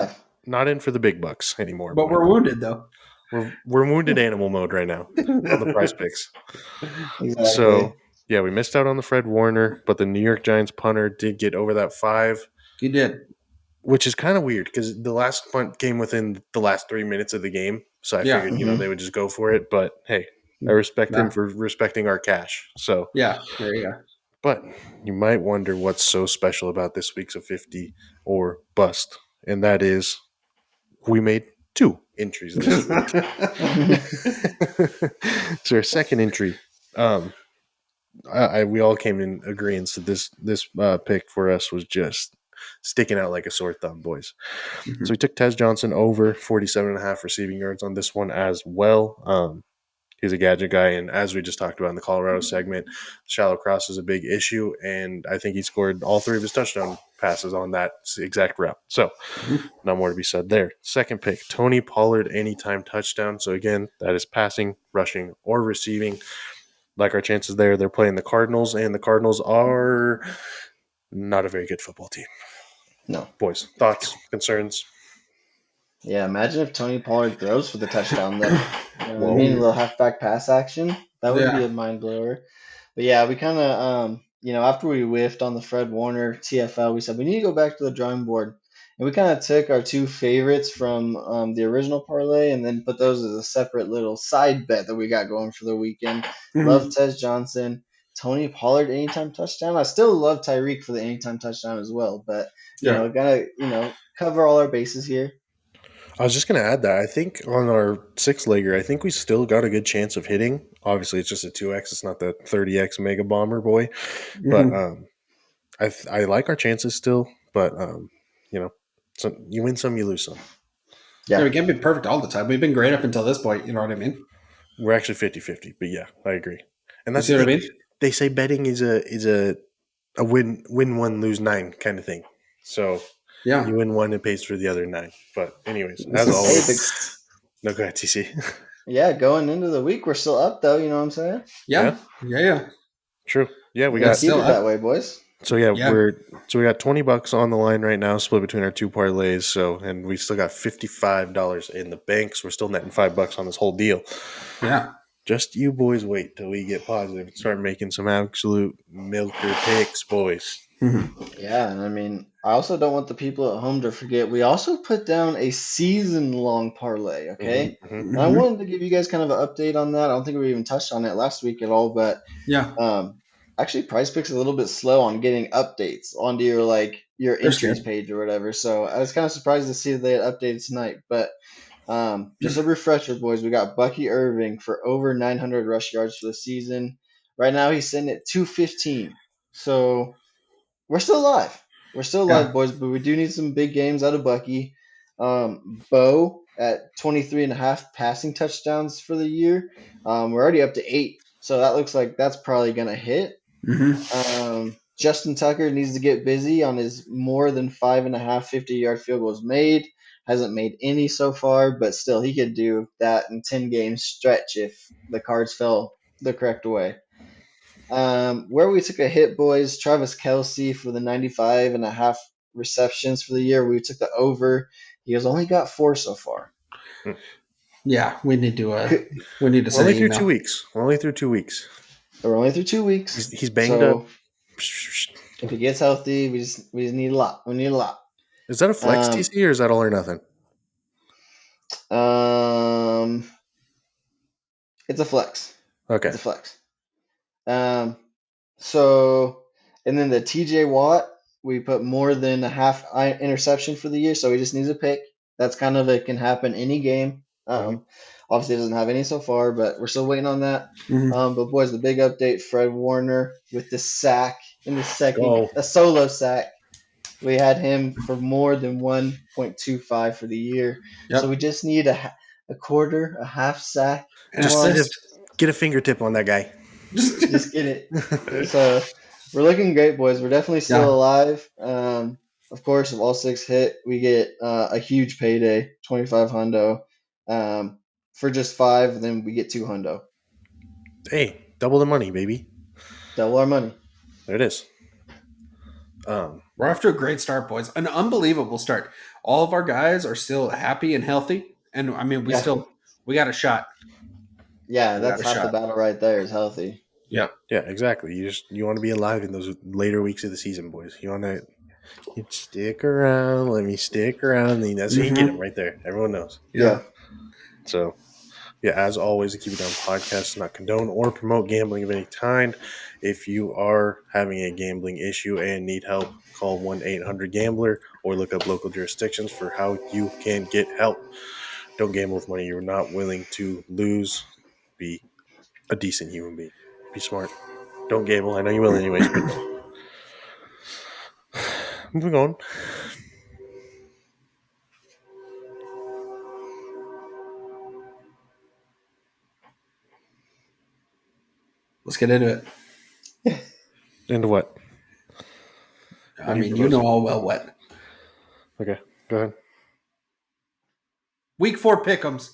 alive. in for the big bucks anymore, but boys. we're wounded though. We're wounded animal mode right now on the prize picks. Exactly. So yeah, we missed out on the Fred Warner, but the New York Giants punter did get over that 5, You did. which is kind of weird because the last punt came within the last 3 minutes of the game. So I Yeah. figured, Hmm. they would just go for it. But hey, I respect him Yeah. for respecting our cash. So, Yeah. There you go. but you might wonder what's so special about this week's of 50 or bust. And that is we made 2 entries this week. So our second entry, um, we all came in agreement that this pick for us was just sticking out like a sore thumb, boys. So we took Tez Johnson over 47.5 receiving yards on this one as well. He's a gadget guy, and as we just talked about in the Colorado segment, shallow cross is a big issue, and I think he scored all 3 of his touchdown passes on that exact route. So no more to be said there. Second pick, Tony Pollard anytime touchdown. So again, that is passing, rushing, or receiving. Like our chances there, they're playing the Cardinals, and the Cardinals are not a very good football team. No. Boys, thoughts, concerns? Yeah, imagine if Tony Pollard throws for the touchdown, though. You know what I mean? A Whoa. little halfback pass action. That would be Yeah. a mind blower. But yeah, we kind of, after we whiffed on the Fred Warner TFL, we said we need to go back to the drawing board. And we kind of took our 2 favorites from the original parlay and then put those as a separate little side bet that we got going for the weekend. Love Mhm. Tez Johnson. Tony Pollard anytime touchdown. I still love Tyreek for the anytime touchdown as well, but Yeah. gotta cover all our bases here. I was just going to add that I think on our 6 legger, I think we still got a good chance of hitting. Obviously, it's just a 2x. It's not the 30x mega bomber boy, but Mhm. I like our chances still. But you know, so you win some, you lose some. Yeah, Yeah. we can't be perfect all the time. We've been great up until this point. You know what I mean? We're actually 50-50, but yeah, I agree. And You that's see the what I thing. mean? They say betting is a win 1 lose 9 kind of thing. So Yeah. you win 1, it pays for the other 9. But anyways, as Hey, always, but no, go ahead, TC. yeah, going into the week, we're still up though. You know what I'm saying? Yeah, Yeah. Yeah. Yeah. true. Yeah, we Yeah. Let's got keep Still it that up. way, boys. so yeah Yeah. we got $20 on the line right now, split between our 2 parlays. So and we still got $55 in the bank. So we're still netting $5 on this whole deal. Yeah. Just you boys wait till we get positive and start making some absolute milker picks, boys. Mhm. Yeah, and I mean, I also don't want the people at home to forget we also put down a season-long parlay. Okay, Mm-hmm. and I Mhm. wanted to give you guys kind of an update on that. I don't think we even touched on it last week at all, but Yeah. um, actually, Price Picks a little bit slow on getting updates onto your That's entries good. page or whatever. So I was kind of surprised to see that they had updated tonight, but. Just a refresher, boys. We got Bucky Irving for over 900 rush yards for the season. Right now, he's sitting at 215. So we're still alive. We're still alive, Yeah. boys, but we do need some big games out of Bucky. Bo at 23 and a half passing touchdowns for the year. We're already up to 8. So that looks like that's probably going to hit. Mhm. Justin Tucker needs to get busy on his more than 5.5 50-yard field goals made. Hasn't made any so far, but still, he could do that in 10 games stretch if the cards fell the correct way. Where we took a hit, boys, Travis Kelsey for the 95.5 receptions for the year. We took the over. He has only got 4 so far. Yeah. Could, We need to We're send only an through two email. weeks. We're only through 2 weeks. we're only through 2 weeks, He's banged up. so if he gets healthy, we just need a lot. We need a lot. Is that a flex Um, TC or is that all or nothing? um, it's a flex. Okay. It's a flex. Um, so, and then the TJ Watt, we put more than a half interception for the year, so he just needs a pick. That's kind of it can happen any game. Mm-hmm. Obviously, it doesn't have any so far, but we're still waiting on that. Mhm. But boys, the big update: Fred Warner with the sack in the Let's second, go. a solo sack. We had him for more than 1.25 for the year, so we Yep. just need a quarter, a half sack. An Just Come assist. get a fingertip on that guy. on, just get it. So we're looking great, boys. We're definitely still Yeah. alive. Of course, if all six hit, we get a huge payday, 25 hundo. For just five, then we get two hundo. Hey, double the money, baby. Double our money. There it is. We're off to a great start, boys. An unbelievable start. All of our guys are still happy and healthy. And I mean, Yeah, we got a shot. yeah, We got that's a half the shot. battle right there. Is healthy. Yep. Yeah, exactly. You want to be alive in those later weeks of the season, boys. You want to stick around. Let me stick around. And that's when you get them Mm-hmm. right there. Everyone knows. Yeah. Yeah, So yeah, as always, the Keep It Down podcast does not condone or promote gambling of any kind. If you are having a gambling issue and need help, call 1-800-GAMBLER or look up local jurisdictions for how you can get help. Don't gamble with money you're not willing to lose. Be a decent human being. Be smart. Don't gamble. I know you will anyways, but don't. Moving on. Let's get into it. Into what? I What are you mean, you know proposing? all well what. Okay, go ahead. Week 4 pick'ems.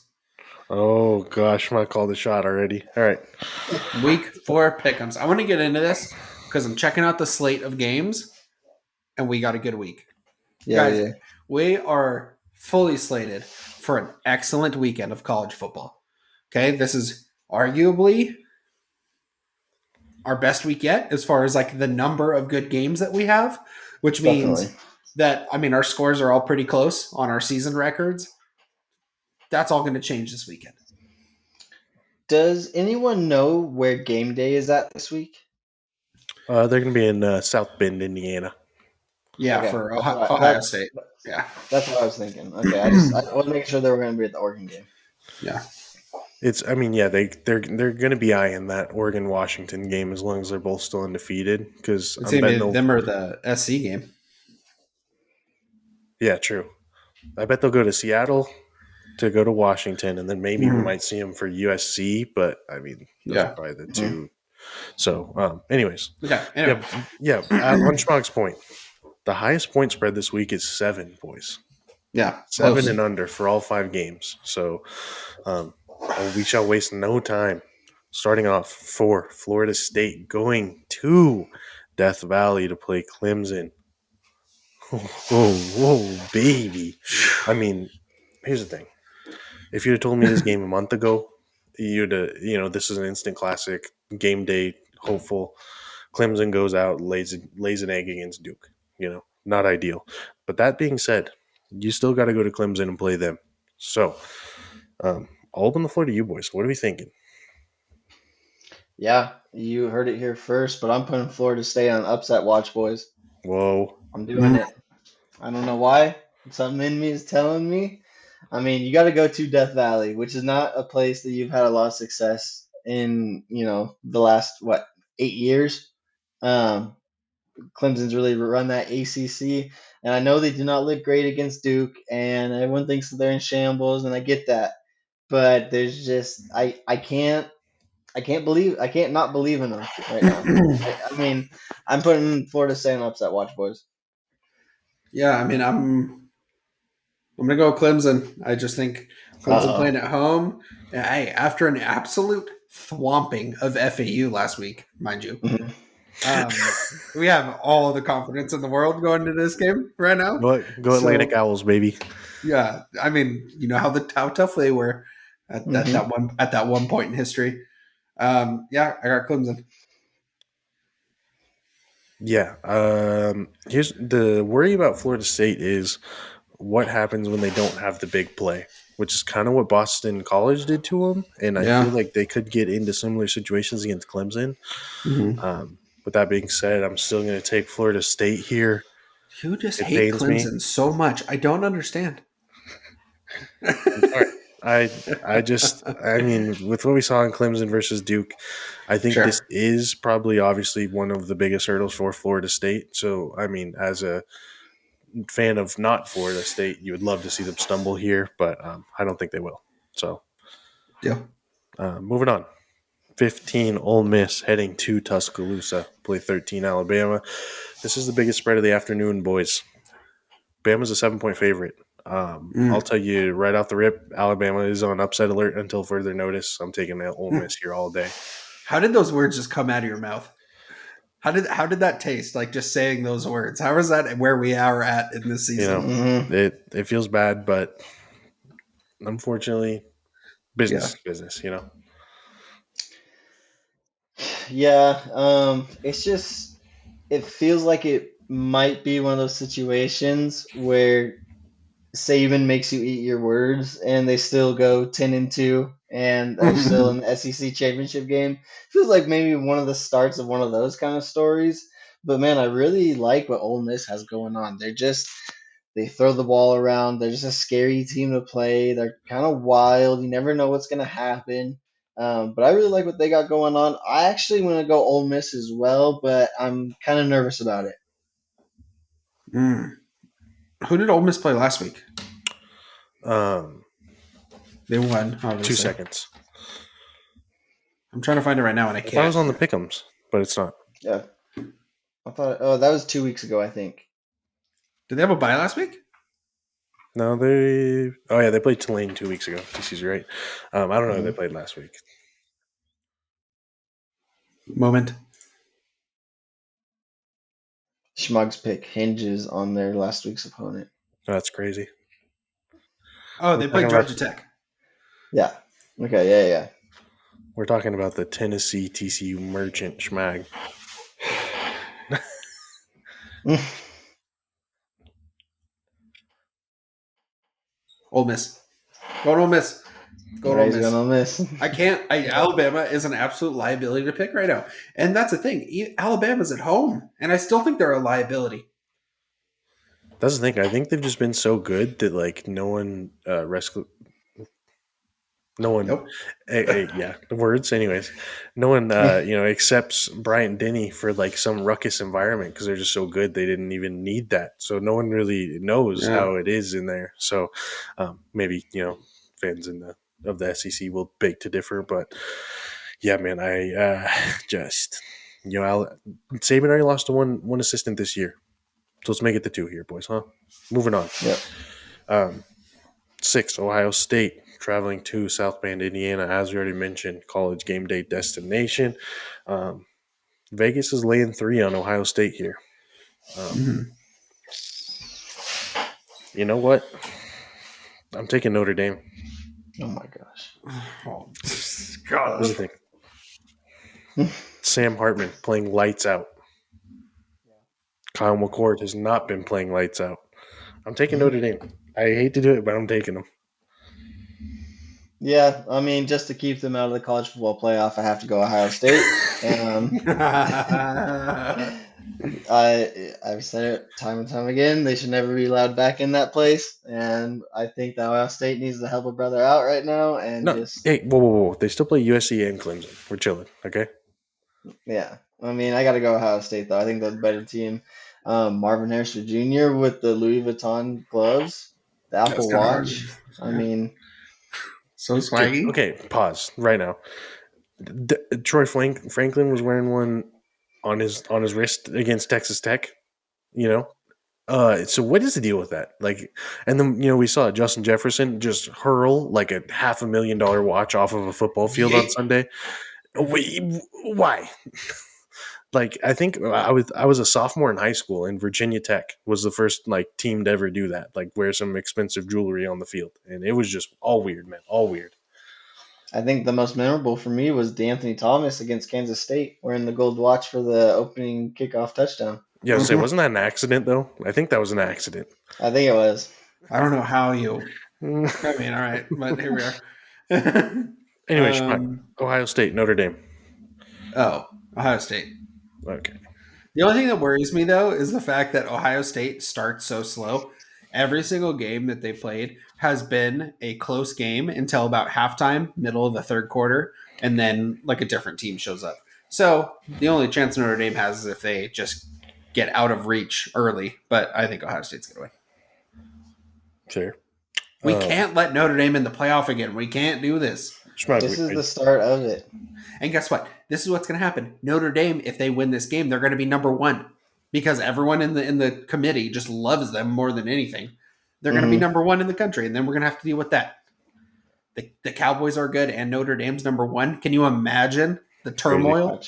Oh gosh, I called the shot already. All right. Week 4 pick'ems. I want to get into this because I'm checking out the slate of games, and we got a good week, yeah, guys. yeah. We are fully slated for an excellent weekend of college football. Okay, this is arguably our best week yet as far as like the number of good games that we have, which Definitely. means that I mean our scores are all pretty close on our season records. That's all going to change this weekend. Does anyone know where game day is at this week? They're going to be in South Bend, Indiana. Yeah, Okay, for that's what Ohio State. Yeah, that's what I was thinking. Okay, I was making sure they were going to be at the Oregon game. yeah. It's, I mean, yeah, they're going to be eyeing that Oregon Washington game as long as they're both still undefeated. Because It's I'm gonna betting be they'll, them or the SC game. yeah, true. I bet they'll go to Seattle to go to Washington, and then maybe we Mhm. might see them for USC. But I mean, those are Yeah. probably the Mhm. two. So, anyways, Okay. Anyway. yeah, yeah. On Schmuck's point, the highest point spread this week is 7, boys. Yeah. 7 Close. and under for all 5 games. So, we shall waste no time. Starting off for Florida State, going to Death Valley to play Clemson. Whoa, baby. I mean, here's the thing. If you'd have told me this game a month ago, this is an instant classic, game day, hopeful. Clemson goes out, lays an egg against Duke. Not ideal. But that being said, you still got to go to Clemson and play them. So, I'll open the floor to you boys. What are we thinking? Yeah, you heard it here first, but I'm putting Florida State on upset watch, boys. Whoa. I'm doing Mhm. it. I don't know why. Something in me is telling me. I mean, you got to go to Death Valley, which is not a place that you've had a lot of success in, the last, 8 years. Um, Clemson's really run that ACC, and I know they did not look great against Duke, and everyone thinks that they're in shambles, and I get that. But there's just I can't not believe in them right now. I mean, I'm putting Florida State on upset watch, boys. Yeah. I mean, I'm gonna go Clemson. I just think Clemson Uh playing at home. Hey, after an absolute thwomping of FAU last week, mind you, oh. we have all the confidence in the world going into this game right now. Go Atlantic So Owls, baby. yeah, I mean, you know how tough they were Hmm. at that one point in history. Yeah, I got Clemson. Yeah. Here's the worry about Florida State is what happens when they don't have the big play, which is kind of what Boston College did to them. And I feel Yeah. like they could get into similar situations against Clemson. Mm-hmm. With that being said, I'm still going to take Florida State here. You just It hate pains me. Clemson so much. I don't understand. I'm sorry. I mean, with what we saw in Clemson versus Duke, I think this Sure. is probably obviously one of the biggest hurdles for Florida State. So, I mean, as a fan of not Florida State, you would love to see them stumble here, but I don't think they will. So, Yeah. moving on. 15 Ole Miss heading to Tuscaloosa. Play 13 Alabama. This is the biggest spread of the afternoon, boys. Bama's a 7-point favorite. I'll tell you right off the rip, Alabama is on upset alert until further notice. I'm taking Ole Miss here all day. How did those words just come out of your mouth? How did that taste? Like just saying those words. How is that where we are at in this You season? know, Mm-hmm. it feels bad, but unfortunately, Yeah. business. You know, Yeah, it's just it feels like it might be one of those situations where Saban makes you eat your words, and they still go 10-2, and they're still in the SEC championship game. Feels like maybe one of the starts of one of those kind of stories. But man, I really like what Ole Miss has going on. They throw the ball around. They're just a scary team to play. They're kind of wild. You never know what's going to happen. But I really like what they got going on. I actually want to go Ole Miss as well, but I'm kind of nervous about it. Who did Ole Miss play last week? um, They won, 2 obviously. seconds. I'm trying to find it right now and I I thought it was can't. on the pickems, but it's not. Yeah, I thought. Oh, that was 2 weeks ago, I think. Did they have a bye last week? No, they. Oh yeah, they played Tulane 2 weeks ago. TC's right. I don't know who they Mhm. played last week. Moment. Schmug's pick hinges on their last week's opponent. Oh, that's crazy. Oh, We're they talking played about Georgia Tech. Yeah. Okay. Yeah. we're talking about the Tennessee TCU Merchant Schmag. Yeah. Ole Miss. Going Ole Miss. Going Ole Ray's Miss. gonna miss. I can't. Alabama is an absolute liability to pick right now, and that's the thing. Alabama's at home, and I still think they're a liability. That's the thing. I think they've just been so good that like no one, Nope. yeah, the words. Anyways, no one, accepts Bryant Denny for like some ruckus environment because they're just so good. They didn't even need that, so no one really knows Yeah. how it is in there. So maybe fans of the SEC will beg to differ, but yeah, man, I just Saban already lost to one assistant this year, so let's make it the two here, boys. Huh? Moving on. Yep. 6, Ohio State traveling to South Bend, Indiana, as we already mentioned, college game day destination. Um, Vegas is laying 3 on Ohio State here. Mhm. You know what? I'm taking Notre Dame. Oh my gosh. Oh, What do you God. think? Sam Hartman playing lights out. Kyle McCord has not been playing lights out. I'm taking Notre Dame. I hate to do it, but I'm taking them. Yeah, I mean, just to keep them out of the college football playoff, I have to go Ohio State. I've said it time and time again. They should never be allowed back in that place, and I think that Ohio State needs to help a brother out right now, and No, just hey, whoa. They still play USC and Clemson. We're chilling, okay? yeah. I mean, I got to go Ohio State though. I think they're the better team. Marvin Harrison Jr. with the Louis Vuitton gloves, the That's Apple kind of hard. Watch. I Yeah. mean, So Dude, swaggy. okay, pause right now. Troy Franklin was wearing one on his wrist against Texas Tech. You know, so what is the deal with that? Like, and then we saw Justin Jefferson just hurl like a $500,000 watch off of a football field on Yeet. Sunday. Wait, why? Like, I think I was a sophomore in high school, and Virginia Tech was the first like team to ever do that. Like, wear some expensive jewelry on the field, and it was just all weird, man, all weird. I think the most memorable for me was D'Anthony Thomas against Kansas State wearing the gold watch for the opening kickoff touchdown. Yeah, I was gonna say, wasn't that an accident though? I think that was an accident. I think it was. I don't know how you. I mean, all right, but here we are. Anyway, Schmuck, um, Ohio State, Notre Dame. Ohio State. Okay. The only thing that worries me though is the fact that Ohio State starts so slow. Every single game that they played has been a close game until about halftime, middle of the third quarter, and then like a different team shows up. So the only chance Notre Dame has is if they just get out of reach early. But I think Ohio State's going to win. Sure. We can't let Notre Dame in the playoff again. We can't do this. Schmug, This is the start of it. And guess what? This is what's going to happen. Notre Dame, if they win this game, they're going to be number one because everyone in the committee just loves them more than anything. They're going to be number one in the country, and then we're going to have to deal with that. The Cowboys are good, and Notre Dame's number one. Can you imagine the turmoil?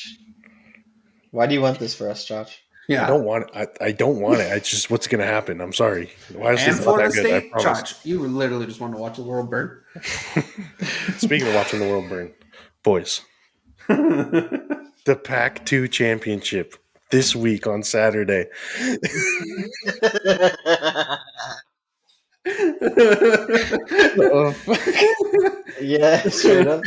Why do you want this for us, Josh? Yeah, I don't want it. I don't want it. It's just what's going to happen. I'm sorry. Why is and this not Florida that good? I State, promise. Josh, you literally just want to watch the world burn. Speaking of watching the world burn, boys, the Pac-2 championship this week on Saturday. Yeah, straight up.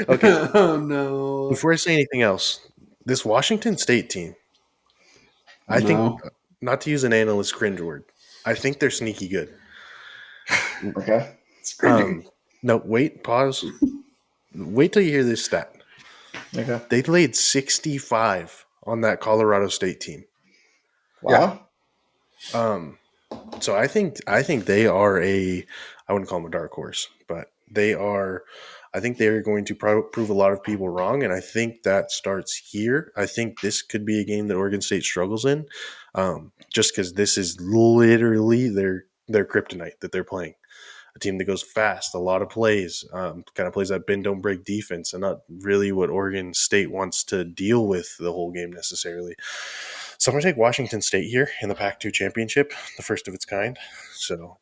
Okay. Oh no! Before I say anything else, this Washington State team, I think, not to use an analyst cringe word, I think they're sneaky good. Okay. No, wait, pause. Wait till you hear this stat. Okay. They laid 65 on that Colorado State team. Wow. So I think they are I wouldn't call them a dark horse, but they are. I think they are going to prove a lot of people wrong, and I think that starts here. I think this could be a game that Oregon State struggles in, just because this is literally their kryptonite that they're playing. A team that goes fast, a lot of plays, kind of plays that bend don't break defense, and not really what Oregon State wants to deal with the whole game necessarily. So I'm going to take Washington State here in the Pac-2 championship, the first of its kind. So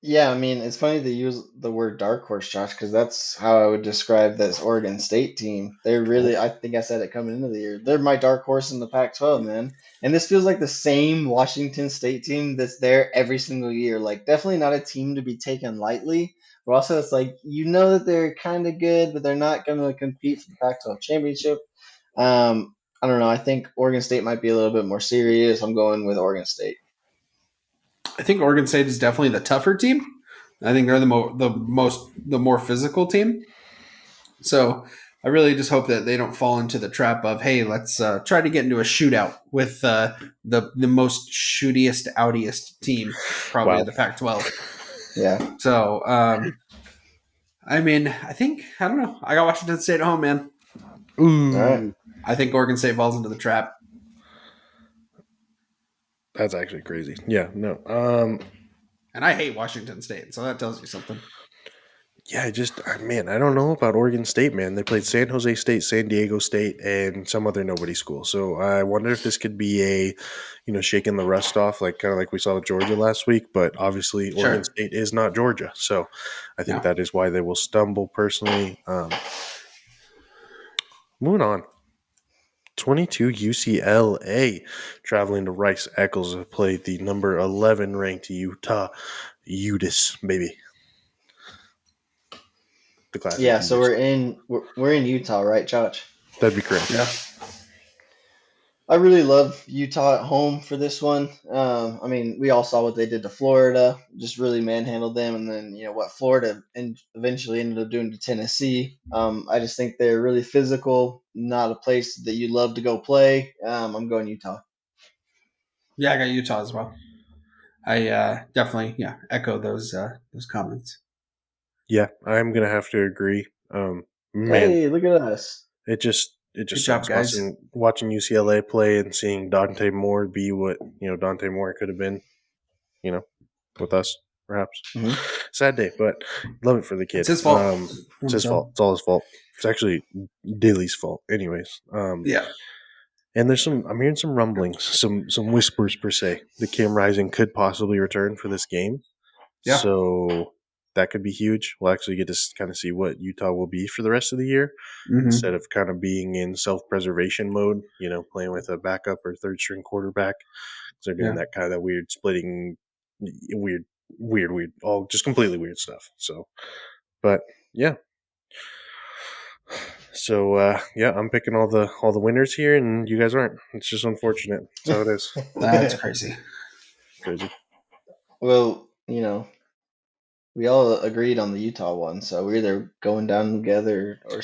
Yeah, I mean, it's funny to use the word dark horse, Josh, because that's how I would describe this Oregon State team. They're really, I think I said it coming into the year, they're my dark horse in the Pac-12, man. And this feels like the same Washington State team that's there every single year. Like, definitely not a team to be taken lightly, but also it's like, you know that they're kind of good, but they're not going to compete for the Pac-12 championship. I don't know. I think Oregon State might be a little bit more serious. I'm going with Oregon State. I think Oregon State is definitely the tougher team. I think they're the more physical team. So I really just hope that they don't fall into the trap of, hey, let's try to get into a shootout with the most shootiest, outiest team, probably Wow. in the Pac-12. Yeah. So I mean, I don't know. I got Washington State at home, man. Ooh, All right. I think Oregon State falls into the trap. That's actually crazy. Yeah, no. And I hate Washington State, so that tells you something. Yeah, I don't know about Oregon State, man. They played San Jose State, San Diego State, and some other nobody school. So I wonder if this could be shaking the rust off, kind of like we saw with Georgia last week. But obviously, Sure. Oregon State is not Georgia, so I think that is why they will stumble. Personally, moving on. 22 UCLA traveling to Rice Eccles to play the number 11 ranked Utah Utes, baby. The class. Yeah, so we're in Utah, right, Josh? That'd be correct. Yeah. I really love Utah at home for this one. I mean, we all saw what they did to Florida, just really manhandled them, and then what Florida eventually ended up doing to Tennessee. I just think they're really physical, not a place that you love to go play. I'm going Utah. Yeah, I got Utah as well. I definitely echo those comments. Yeah, I'm gonna have to agree. Man, Hey, look at us. it just Good sucks job, guys. watching UCLA play and seeing Dante Moore be what Dante Moore could have been, with us perhaps. Mhm. Sad day, but love it for the kid. It's his fault. It's his fault. It's all his fault. It's actually Dilly's fault, anyways. Yeah. And I'm hearing some rumblings, some whispers per se, that Cam Rising could possibly return for this game. Yeah. So that could be huge. We'll actually get to kind of see what Utah will be for the rest of the year, Mm-hmm. instead of kind of being in self-preservation mode, playing with a backup or third string quarterback. So they're doing that kind of weird splitting, weird, all just completely weird stuff. So, but yeah. So I'm picking all the winners here, and you guys aren't. It's just unfortunate. That's how it is. That's crazy. Crazy. Well, we all agreed on the Utah one, so we're either going down together or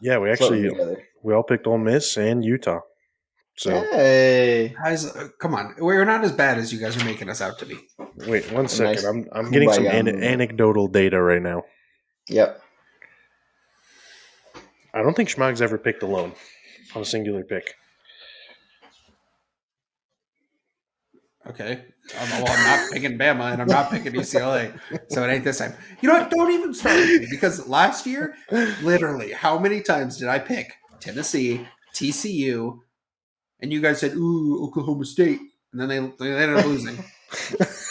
Yeah, we floating actually together. we all picked Ole Miss and Utah. So Hey, Guys, come on. We're not as bad as you guys are making us out to be. Wait, one A second. nice I'm getting some kumbaya moment. anecdotal data right now. Yep. I don't think Schmag's ever picked alone on a singular pick. Okay. Well, I'm not picking Bama and I'm not picking UCLA, so it ain't this time. You know what? Don't even start with me because last year, literally, how many times did I pick Tennessee, TCU, and you guys said, "Ooh, Oklahoma State," and then they ended up losing.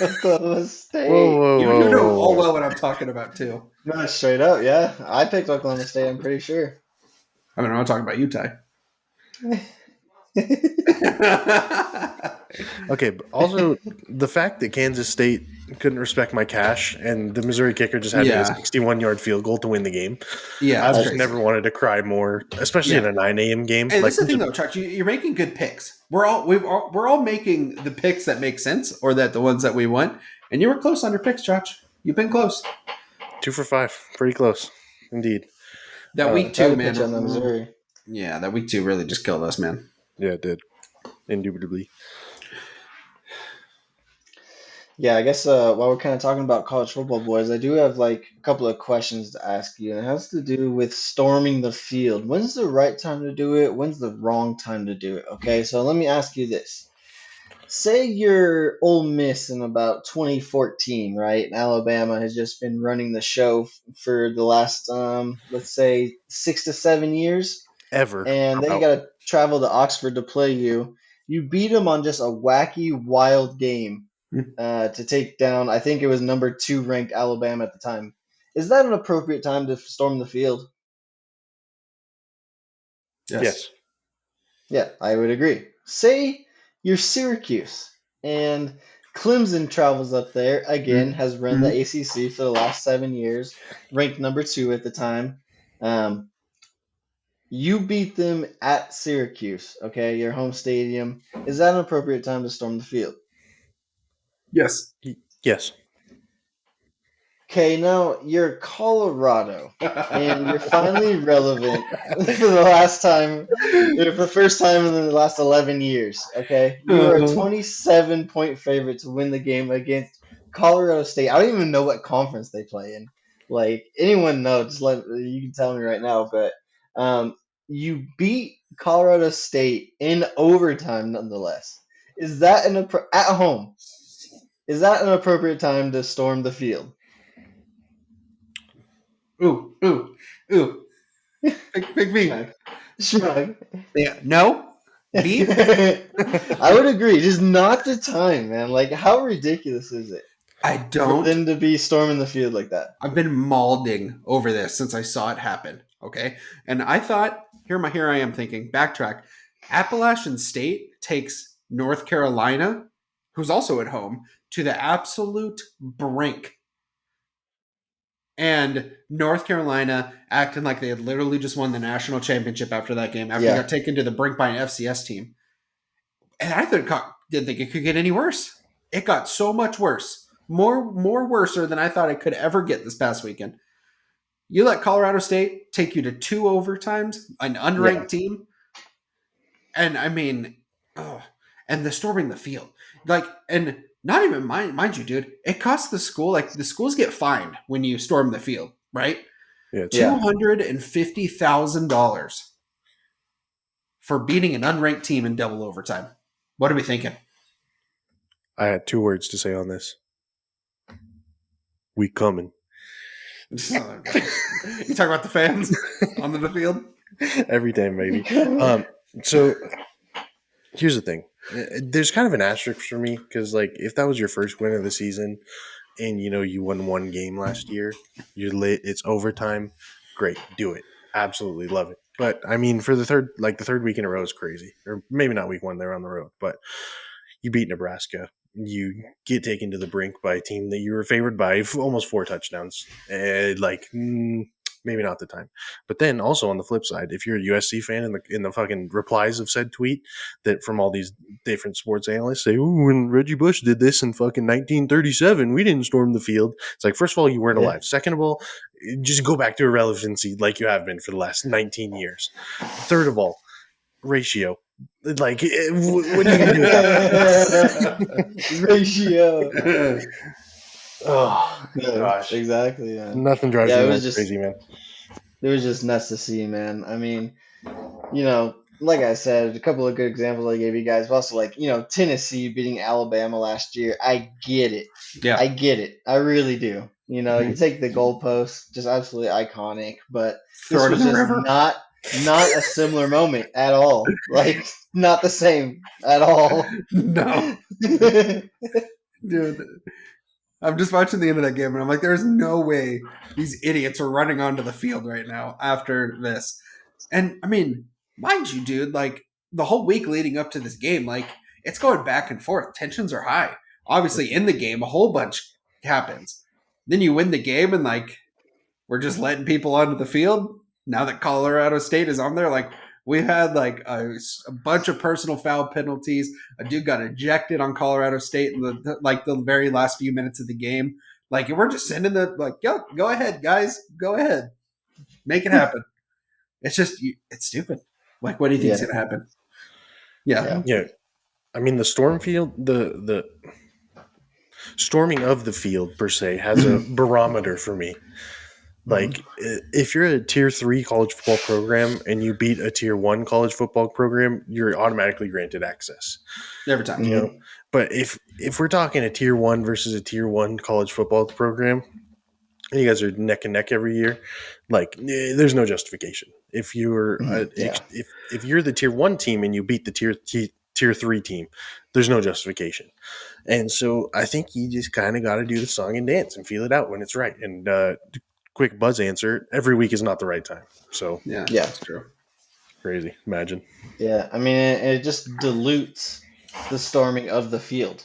Oklahoma Whoa, State. whoa, You whoa, know whoa, all whoa! well what I'm talking about too. No, straight up, yeah. I picked Oklahoma State, I'm pretty sure. I mean, I'm not talking about Utah. Okay, but also the fact that Kansas State couldn't respect my cash and the Missouri kicker just had to hit a Yeah, 61-yard field goal to win the game. yeah, I've it's just That's crazy. never wanted to cry more, especially in Yeah, a 9 a.m. game. and Like, this is the thing though, Chuck. You're making good picks. We're all making the picks that make sense, or that the ones that we want. And you were close on your picks, Josh. You've been close. 2 for 5, pretty close, indeed. That I week tried two, to put you on the man. Missouri. Yeah, that week two really just killed us, man. Yeah, it did, indubitably. Yeah, I guess while we're kind of talking about college football, boys, I do have like a couple of questions to ask you, and it has to do with storming the field. When's the right time to do it? When's the wrong time to do it? Okay, so let me ask you this. Say you're Ole Miss in about 2014, right? And Alabama has just been running the show for the last, let's say, 6 to 7 years, Ever and they about got to travel to Oxford to play you. You beat them on just a wacky, wild game to take down, I think it was number two ranked Alabama at the time. Is that an appropriate time to storm the field? Yes. yes. Yeah, I would agree. Say you're Syracuse and Clemson travels up there again, has run the Mm-hmm. ACC for the last 7 years, ranked number two at the time. Um, you beat them at Syracuse, okay, your home stadium. Is that an appropriate time to storm the field? Yes. Yes. Okay, now you're Colorado, and you're finally relevant for the last time, for the first time in the last 11 years. Okay, you are a 27-point favorite to win the game against Colorado State. I don't even know what conference they play in. Like anyone know? Just let you can tell me right now. But you beat Colorado State in overtime, nonetheless. Is that at home? Is that an appropriate time to storm the field? Ooh, ooh, ooh. Pick me. Shrug. Shrug. Yeah. No. Beat. I would agree. Just not the time, man. Like, how ridiculous is it I for don't. them to be storming the field like that? I've been mauling over this since I saw it happen. Okay, and I thought here I am thinking backtrack. Appalachian State takes North Carolina, who's also at home, to the absolute brink. And North Carolina acting like they had literally just won the national championship after that game, after they Yeah. got taken to the brink by an FCS team. And I didn't think it could get any worse. It got so much worse, more worser than I thought it could ever get this past weekend. You let Colorado State take you to two overtimes, an Yeah. unranked team, and I mean, oh, and the storming the field, like, and not even mind you, dude. It costs the school, like the schools get fined when you storm the field, right? Yeah. Two Yeah. hundred and $50,000 for beating an unranked team in double overtime. What are we thinking? I had 2 words to say on this. We coming. You talk about the fans on the field. Every time, baby. Come So here's the thing. There's kind of an asterisk for me because, like, if that was your first win of the season, and you won one game last year, you're lit. It's overtime. Great, do it. Absolutely love it. But I mean, for the third week in a row is crazy, or maybe not week one. They're on the road, but you beat Nebraska. You get taken to the brink by a team that you were favored by almost 4 touchdowns. Maybe not the time. But then also on the flip side, if you're a USC fan in the fucking replies of said tweet that from all these different sports analysts say, "Ooh, when Reggie Bush did this in fucking 1937, we didn't storm the field." It's like, first of all, you weren't Yeah. alive. Second of all, just go back to irrelevancy like you have been for the last 19 years. Third of all, ratio. Like, what are you gonna do with that? Ratio. Oh No, gosh, exactly, man. nothing drives Yeah, me it more was just crazy, man. it was just nuts to see, man. I mean, like I said, a couple of good examples I gave you guys. But also, like, Tennessee beating Alabama last year. I get it. Yeah. I get it. I really do. You Mhm. take the goalpost, just absolutely iconic. But Throw this it in was the just river. not a similar moment at all. Like, not the same at all. No, dude. I'm just watching the end of that game, and I'm like, there's no way these idiots are running onto the field right now after this. And I mean, mind you, dude, like the whole week leading up to this game, like it's going back and forth. Tensions are high. Obviously, in the game, a whole bunch happens. Then you win the game, and like we're just letting people onto the field. Now that Colorado State is on there, like we had like a bunch of personal foul penalties. A dude got ejected on Colorado State in the very last few minutes of the game. Like we're just sending the like, yo, go ahead, guys, go ahead, make it happen. It's just it's stupid. Like, what do you think's Yeah, gonna happen? Yeah, yeah. Yeah, I mean the storm field, the storming of the field per se has a barometer for me. Mhm. Like, if you're a tier 3 college football program and you beat a tier 1 college football program, you're automatically granted access. every time. You know, Mhm. but if we're talking a tier 1 versus a tier 1 college football program, and you guys are neck and neck every year, like, there's no justification. If you're Mhm. Yeah. if you're the tier 1 team and you beat the tier 3 team, there's no justification. And so I think you just kind of got to do the song and dance and feel it out when it's right. And quick buzz answer: every week is not the right time. So Yeah, Yeah. that's true. crazy. Imagine. Yeah. I mean, it just dilutes the storming of the field.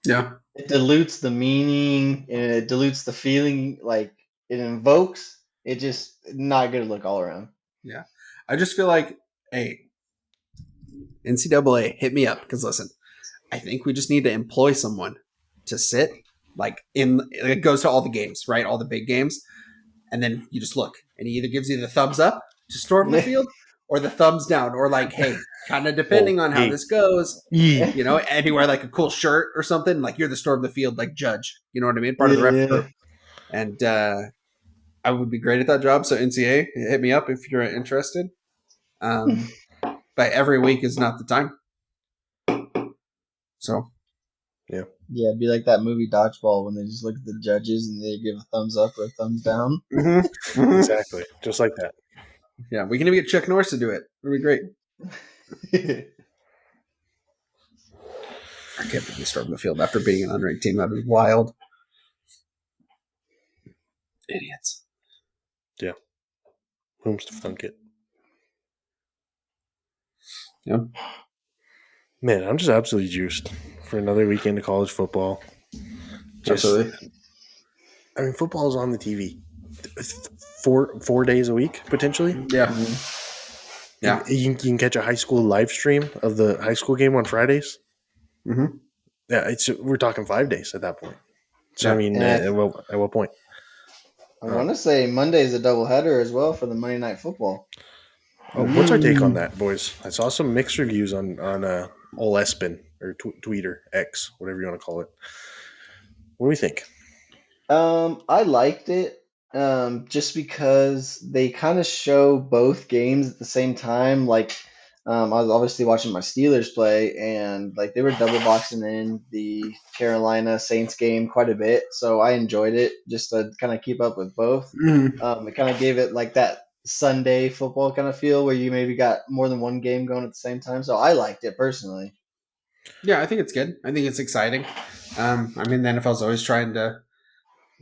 Yeah, It dilutes the meaning and it dilutes the feeling like it invokes. It just not a good look all around. yeah. I just feel like, hey, NCAA, hit me up because listen, I think we just need to employ someone to sit like in. It goes to all the games, right? All the big games, and then you just look, and he either gives you the thumbs up to storm the field, or the thumbs down, or like, hey, kind of Oh, depending on how yee, this goes, yee. and you wear like a cool shirt or something, like you're the storm the field like judge. You know what I mean? Part of the ref Yeah. crew, and I would be great at that job. So NCAA, hit me up if you're interested. Um, but every week is not the time. So Yeah, Yeah, it'd be like that movie Dodgeball when they just look at the judges and they give a thumbs up or a thumbs down. exactly. Just like that. yeah, we can even get Chuck Norris to do it. It'd be great. I can't believe we stormed the field after being an unranked team. That was wild. Idiots. Yeah. Whom's to thunk it? Yeah. Man, I'm just absolutely juiced for another weekend of college football. Just, Absolutely. I mean, football is on the TV 4 days a week potentially. Yeah. Mhm. Yeah. You can catch a high school live stream of the high school game on Fridays. Mm-hmm. Yeah, we're talking 5 days at that point. So I Yeah. mean, And at what point? I want to say Monday's a doubleheader as well for the Monday Night Football. What's our take on Mm. that, boys? I saw some mixed reviews on All Espin or Tweeter X, whatever you want to call it. What do we think? I liked it just because they kind of show both games at the same time. Like, I was obviously watching my Steelers play, and like they were double boxing in the Carolina Saints game quite a bit, so I enjoyed it just to kind of keep up with both. Mm. It kind of gave it like that Sunday football kind of feel where you maybe got more than one game going at the same time. So I liked it personally. Yeah, I think it's good. I think it's exciting. I mean, the NFL's always trying to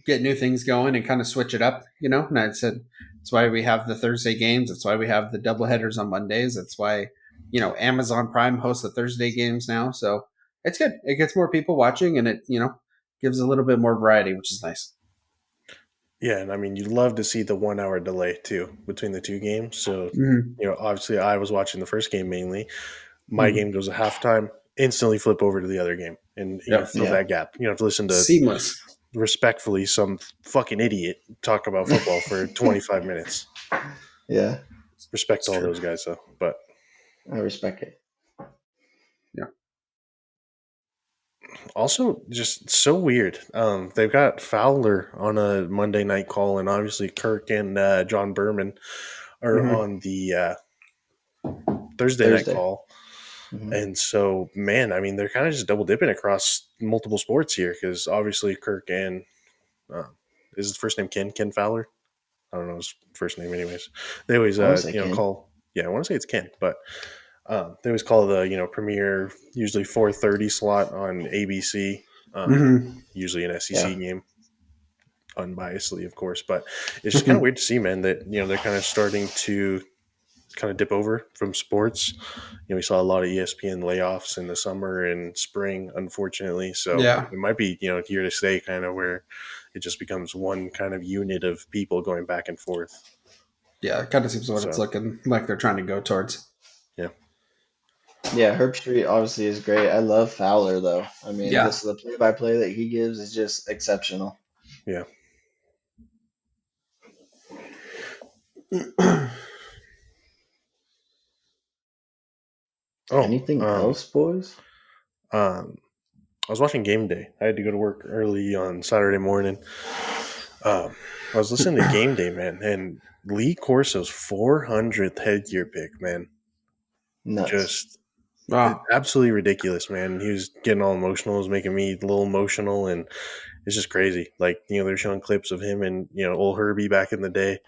get new things going and kind of switch it up, And I said that's why we have the Thursday games. That's why we have the double headers on Mondays. That's why, Amazon Prime hosts the Thursday games now. So it's good. It gets more people watching and it, gives a little bit more variety, which is nice. Yeah, and I mean, you'd love to see the 1 hour delay too between the two games. So Mm-hmm. obviously, I was watching the first game mainly. My Mm-hmm. game goes to halftime, instantly flip over to the other game, and Yep. fill Yeah. that gap. You don't have to listen to Seamless. respectfully some fucking idiot talk about football for 25 minutes. Yeah. Respect It's to all true. those guys though, but I respect it. Yeah. Also, just so weird. They've got Fowler on a Monday night call, and obviously Kirk and John Berman are Mm-hmm. on the Thursday night Thursday. call. Hmm. And so, man, I mean, they're kind of just double dipping across multiple sports here because obviously Kirk and uh, is his first name Ken Fowler? I don't know his first name, anyways. They always, I want to say Ken. call. Yeah, I want to say it's Ken, but they always call the premiere usually 4:30 slot on ABC. Mm-hmm. Usually an SEC Yeah. game, unbiasedly, of course. But it's just kind of Mm-hmm. weird to see, man, that they're kind of starting to kind of dip over from sports. We saw a lot of ESPN layoffs in the summer and spring, unfortunately. So Yeah. it might be here to stay, kind of where it just becomes one kind of unit of people going back and forth. Yeah. It kind of seems what it's So looking like they're trying to go towards. yeah, Yeah, Herb Street obviously is great. I love Fowler though. I mean, Yeah. this the play-by-play that he gives is just exceptional. yeah. Oh, Anything else, boys? um, I was watching Game Day. I had to go to work early on Saturday morning. I was listening to Game Day, man, and Lee Corso's 400th headgear pick, man, Nuts. just Wow. absolutely ridiculous, man. He was getting all emotional, it was making me a little emotional, and it's just crazy. Like, they're showing clips of him and, old Herbie back in the day,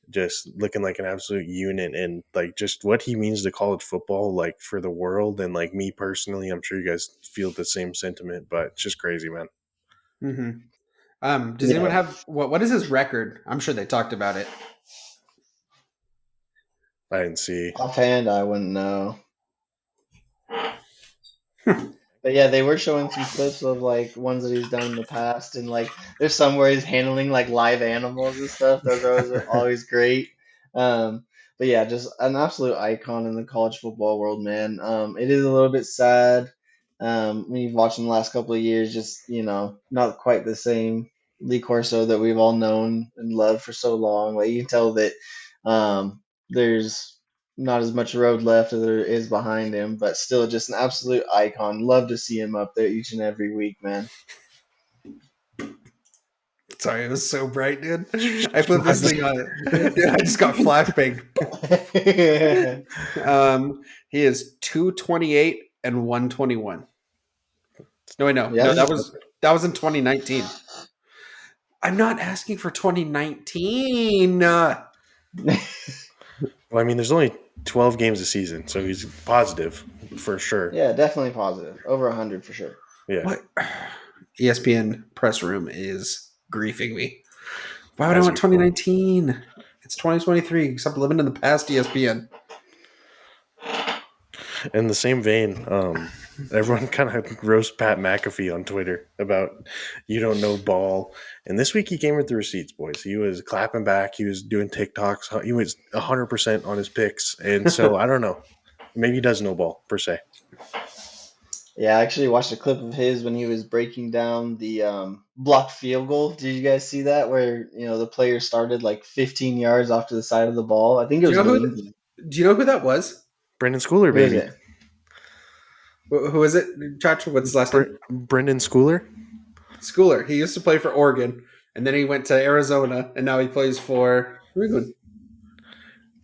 just looking like an absolute unit, and like just what he means to college football, like for the world, and like me personally, I'm sure you guys feel the same sentiment, but it's just crazy, man. Mm-hmm. Does anyone Yeah. have what is his record? I'm sure they talked about it. I didn't see. Offhand, I wouldn't know. But yeah, they were showing some clips of like ones that he's done in the past, and like there's some where he's handling like live animals and stuff. Those are always great. Um, but yeah, just an absolute icon in the college football world, man. It is a little bit sad when you've watched him the last couple of years. Just not quite the same Lee Corso that we've all known and loved for so long. Like you can tell that there's not as much road left as there is behind him, but still just an absolute icon. Love to see him up there each and every week, man. Sorry, it was so bright, dude. I flipped this thing on. Dude, I just got flashbang. He is 228 and 121. No, wait, no, Yeah, that was in 2019. I'm not asking for 2019. Well, I mean, there's only 12 games a season, so he's positive for sure. yeah, definitely positive. Over 100 for sure. Yeah. What? ESPN press room is griefing me. Why would I As want usual. 2019? It's 2023. Stop living in the past, ESPN. In the same vein, everyone kind of roast Pat McAfee on Twitter about you don't know ball. And this week he came with the receipts, boys. He was clapping back. He was doing TikToks. He was 100% on his picks. And so I don't know. Maybe he does know ball per se. Yeah, I actually watched a clip of his when he was breaking down the blocked field goal. Did you guys see that? Where the player started like 15 yards off to the side of the ball. I think it Do you was know New who? England. Do you know who that was? Brendan Schooler, Who is baby. it? Who is it? Chacho, what's his last name? Brendan Schooler? Schooler. He used to play for Oregon, and then he went to Arizona, and now he plays for New England.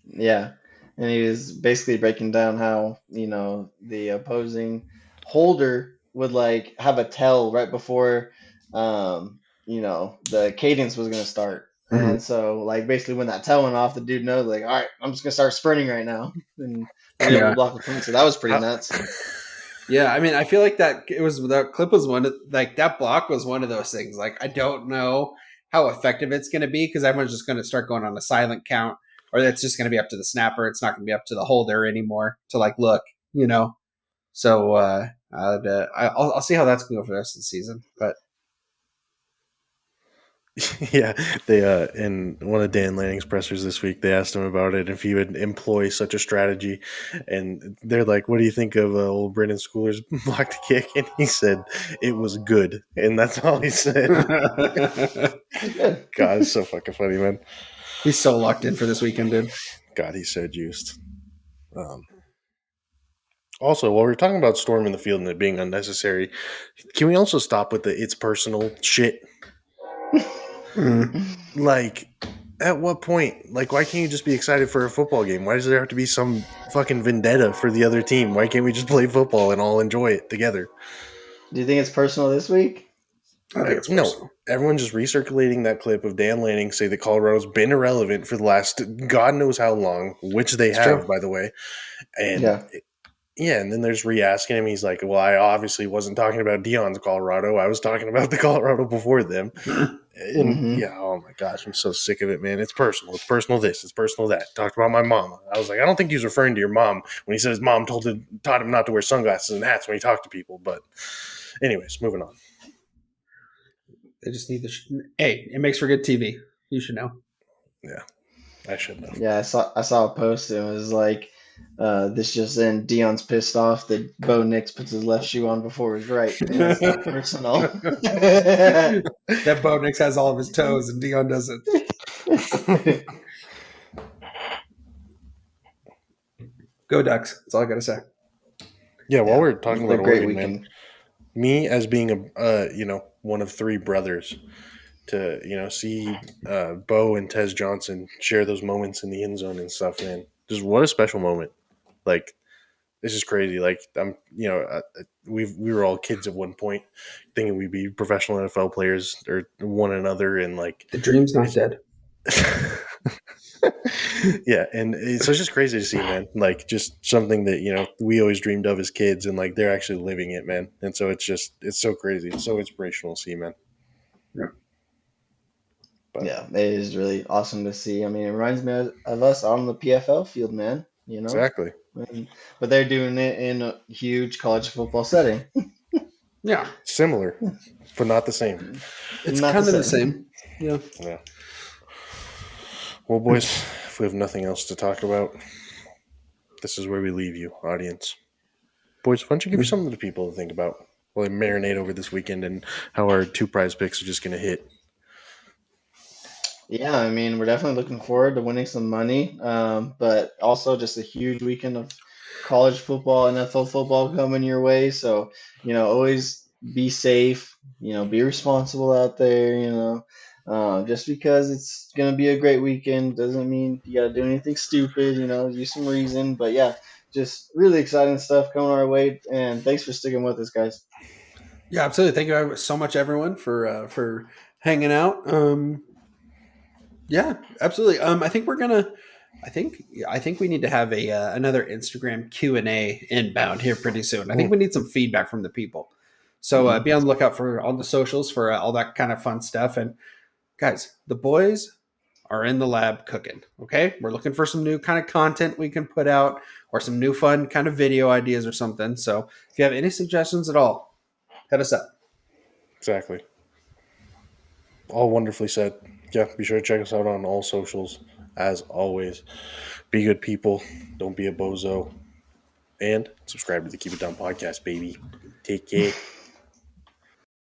Yeah, and he was basically breaking down how the opposing holder would like have a tell right before the cadence was gonna start, Mm-hmm. and so like basically when that tell went off, the dude knows like, all right, I'm just gonna start sprinting right now, and was able to Yeah. block the punt. So that was pretty How, nuts. Yeah, I mean, I feel like that clip was one of like that block was one of those things. Like, I don't know how effective it's going to be because everyone's just going to start going on a silent count, or that's just going to be up to the snapper. It's not going to be up to the holder anymore to like look. So I'll see how that's going to go for the rest of the season. But yeah, they in one of Dan Lanning's pressers this week, they asked him about it if he would employ such a strategy, and they're like, "What do you think of old Brendan Schooler's blocked kick?" And he said, "It was good," and that's all he said. Good. God, it's so fucking funny, man. he's so locked in for this weekend, dude. God, he's so juiced. Um, Also, while we're talking about storming the field and it being unnecessary, can we also stop with the it's personal shit? Mm. Like, at what point? Like, why can't you just be excited for a football game? Why does there have to be some fucking vendetta for the other team? Why can't we just play football and all enjoy it together? Do you think it's personal this week? I think it's No, personal. everyone's just recirculating that clip of Dan Lanning say that Colorado's been irrelevant for the last God knows how long, which they It's have, true. by the way. And Yeah. yeah, and then there's re-asking him. He's like, "Well, I obviously wasn't talking about Dion's Colorado. I was talking about the Colorado before them." And Mm-hmm. yeah, oh my gosh, I'm so sick of it, man. It's personal. It's personal this. It's personal that. Talked about my mom. I was like, I don't think he was referring to your mom when he said his mom taught him not to wear sunglasses and hats when he talked to people. But anyways, moving on. They just need the. Hey, it makes for good TV. You should know. Yeah, I should know. Yeah, I saw a post and it was like, this just in, Dion's pissed off that Bo Nix puts his left shoe on before his right, and it's not personal. That Bo Nix has all of his toes and Dion doesn't. Go Ducks. That's all I got to say. Yeah, while Yeah, we're talking another about great Oregon, man, weekend. me as being one of three brothers to see Bo and Tez Johnson share those moments in the end zone and stuff, man. Just what a special moment! Like this is crazy. Like we were all kids at one point, thinking we'd be professional NFL players or one another, and like The dream's not it's dead. yeah, and it's just crazy to see, man. Like just something that we always dreamed of as kids, and like they're actually living it, man. And so it's so crazy, it's so inspirational to see, man. Yeah. But Yeah, it is really awesome to see. I mean, it reminds me of us on the PFL field, man. exactly, But they're doing it in a huge college football setting. Yeah. similar, but not the same. It's Not the kind of the same. same. Yeah. Yeah. Well, boys, if we have nothing else to talk about, this is where we leave you, audience. Boys, why don't you give something to people to think about while they marinate over this weekend and how our two prize picks are just going to hit? Yeah, I mean, we're definitely looking forward to winning some money, but also just a huge weekend of college football, NFL football coming your way. So, always be safe, be responsible out there, just because it's going to be a great weekend doesn't mean you got to do anything stupid, use some reason. But yeah, just really exciting stuff coming our way. And thanks for sticking with us, guys. Yeah, absolutely. Thank you so much, everyone, for hanging out. Yeah, absolutely. I think we're gonna. I think we need to have a another Instagram Q&A inbound here pretty soon. I think we need some feedback from the people. So Hmm. be on the lookout for on the socials for all that kind of fun stuff. And guys, the boys are in the lab cooking. Okay, we're looking for some new kind of content we can put out, or some new fun kind of video ideas or something. So if you have any suggestions at all, hit us up. Exactly. All wonderfully said. Yeah, be sure to check us out on all socials. As always, be good people. Don't be a bozo. And subscribe to the Keep It Down podcast, baby. Take care.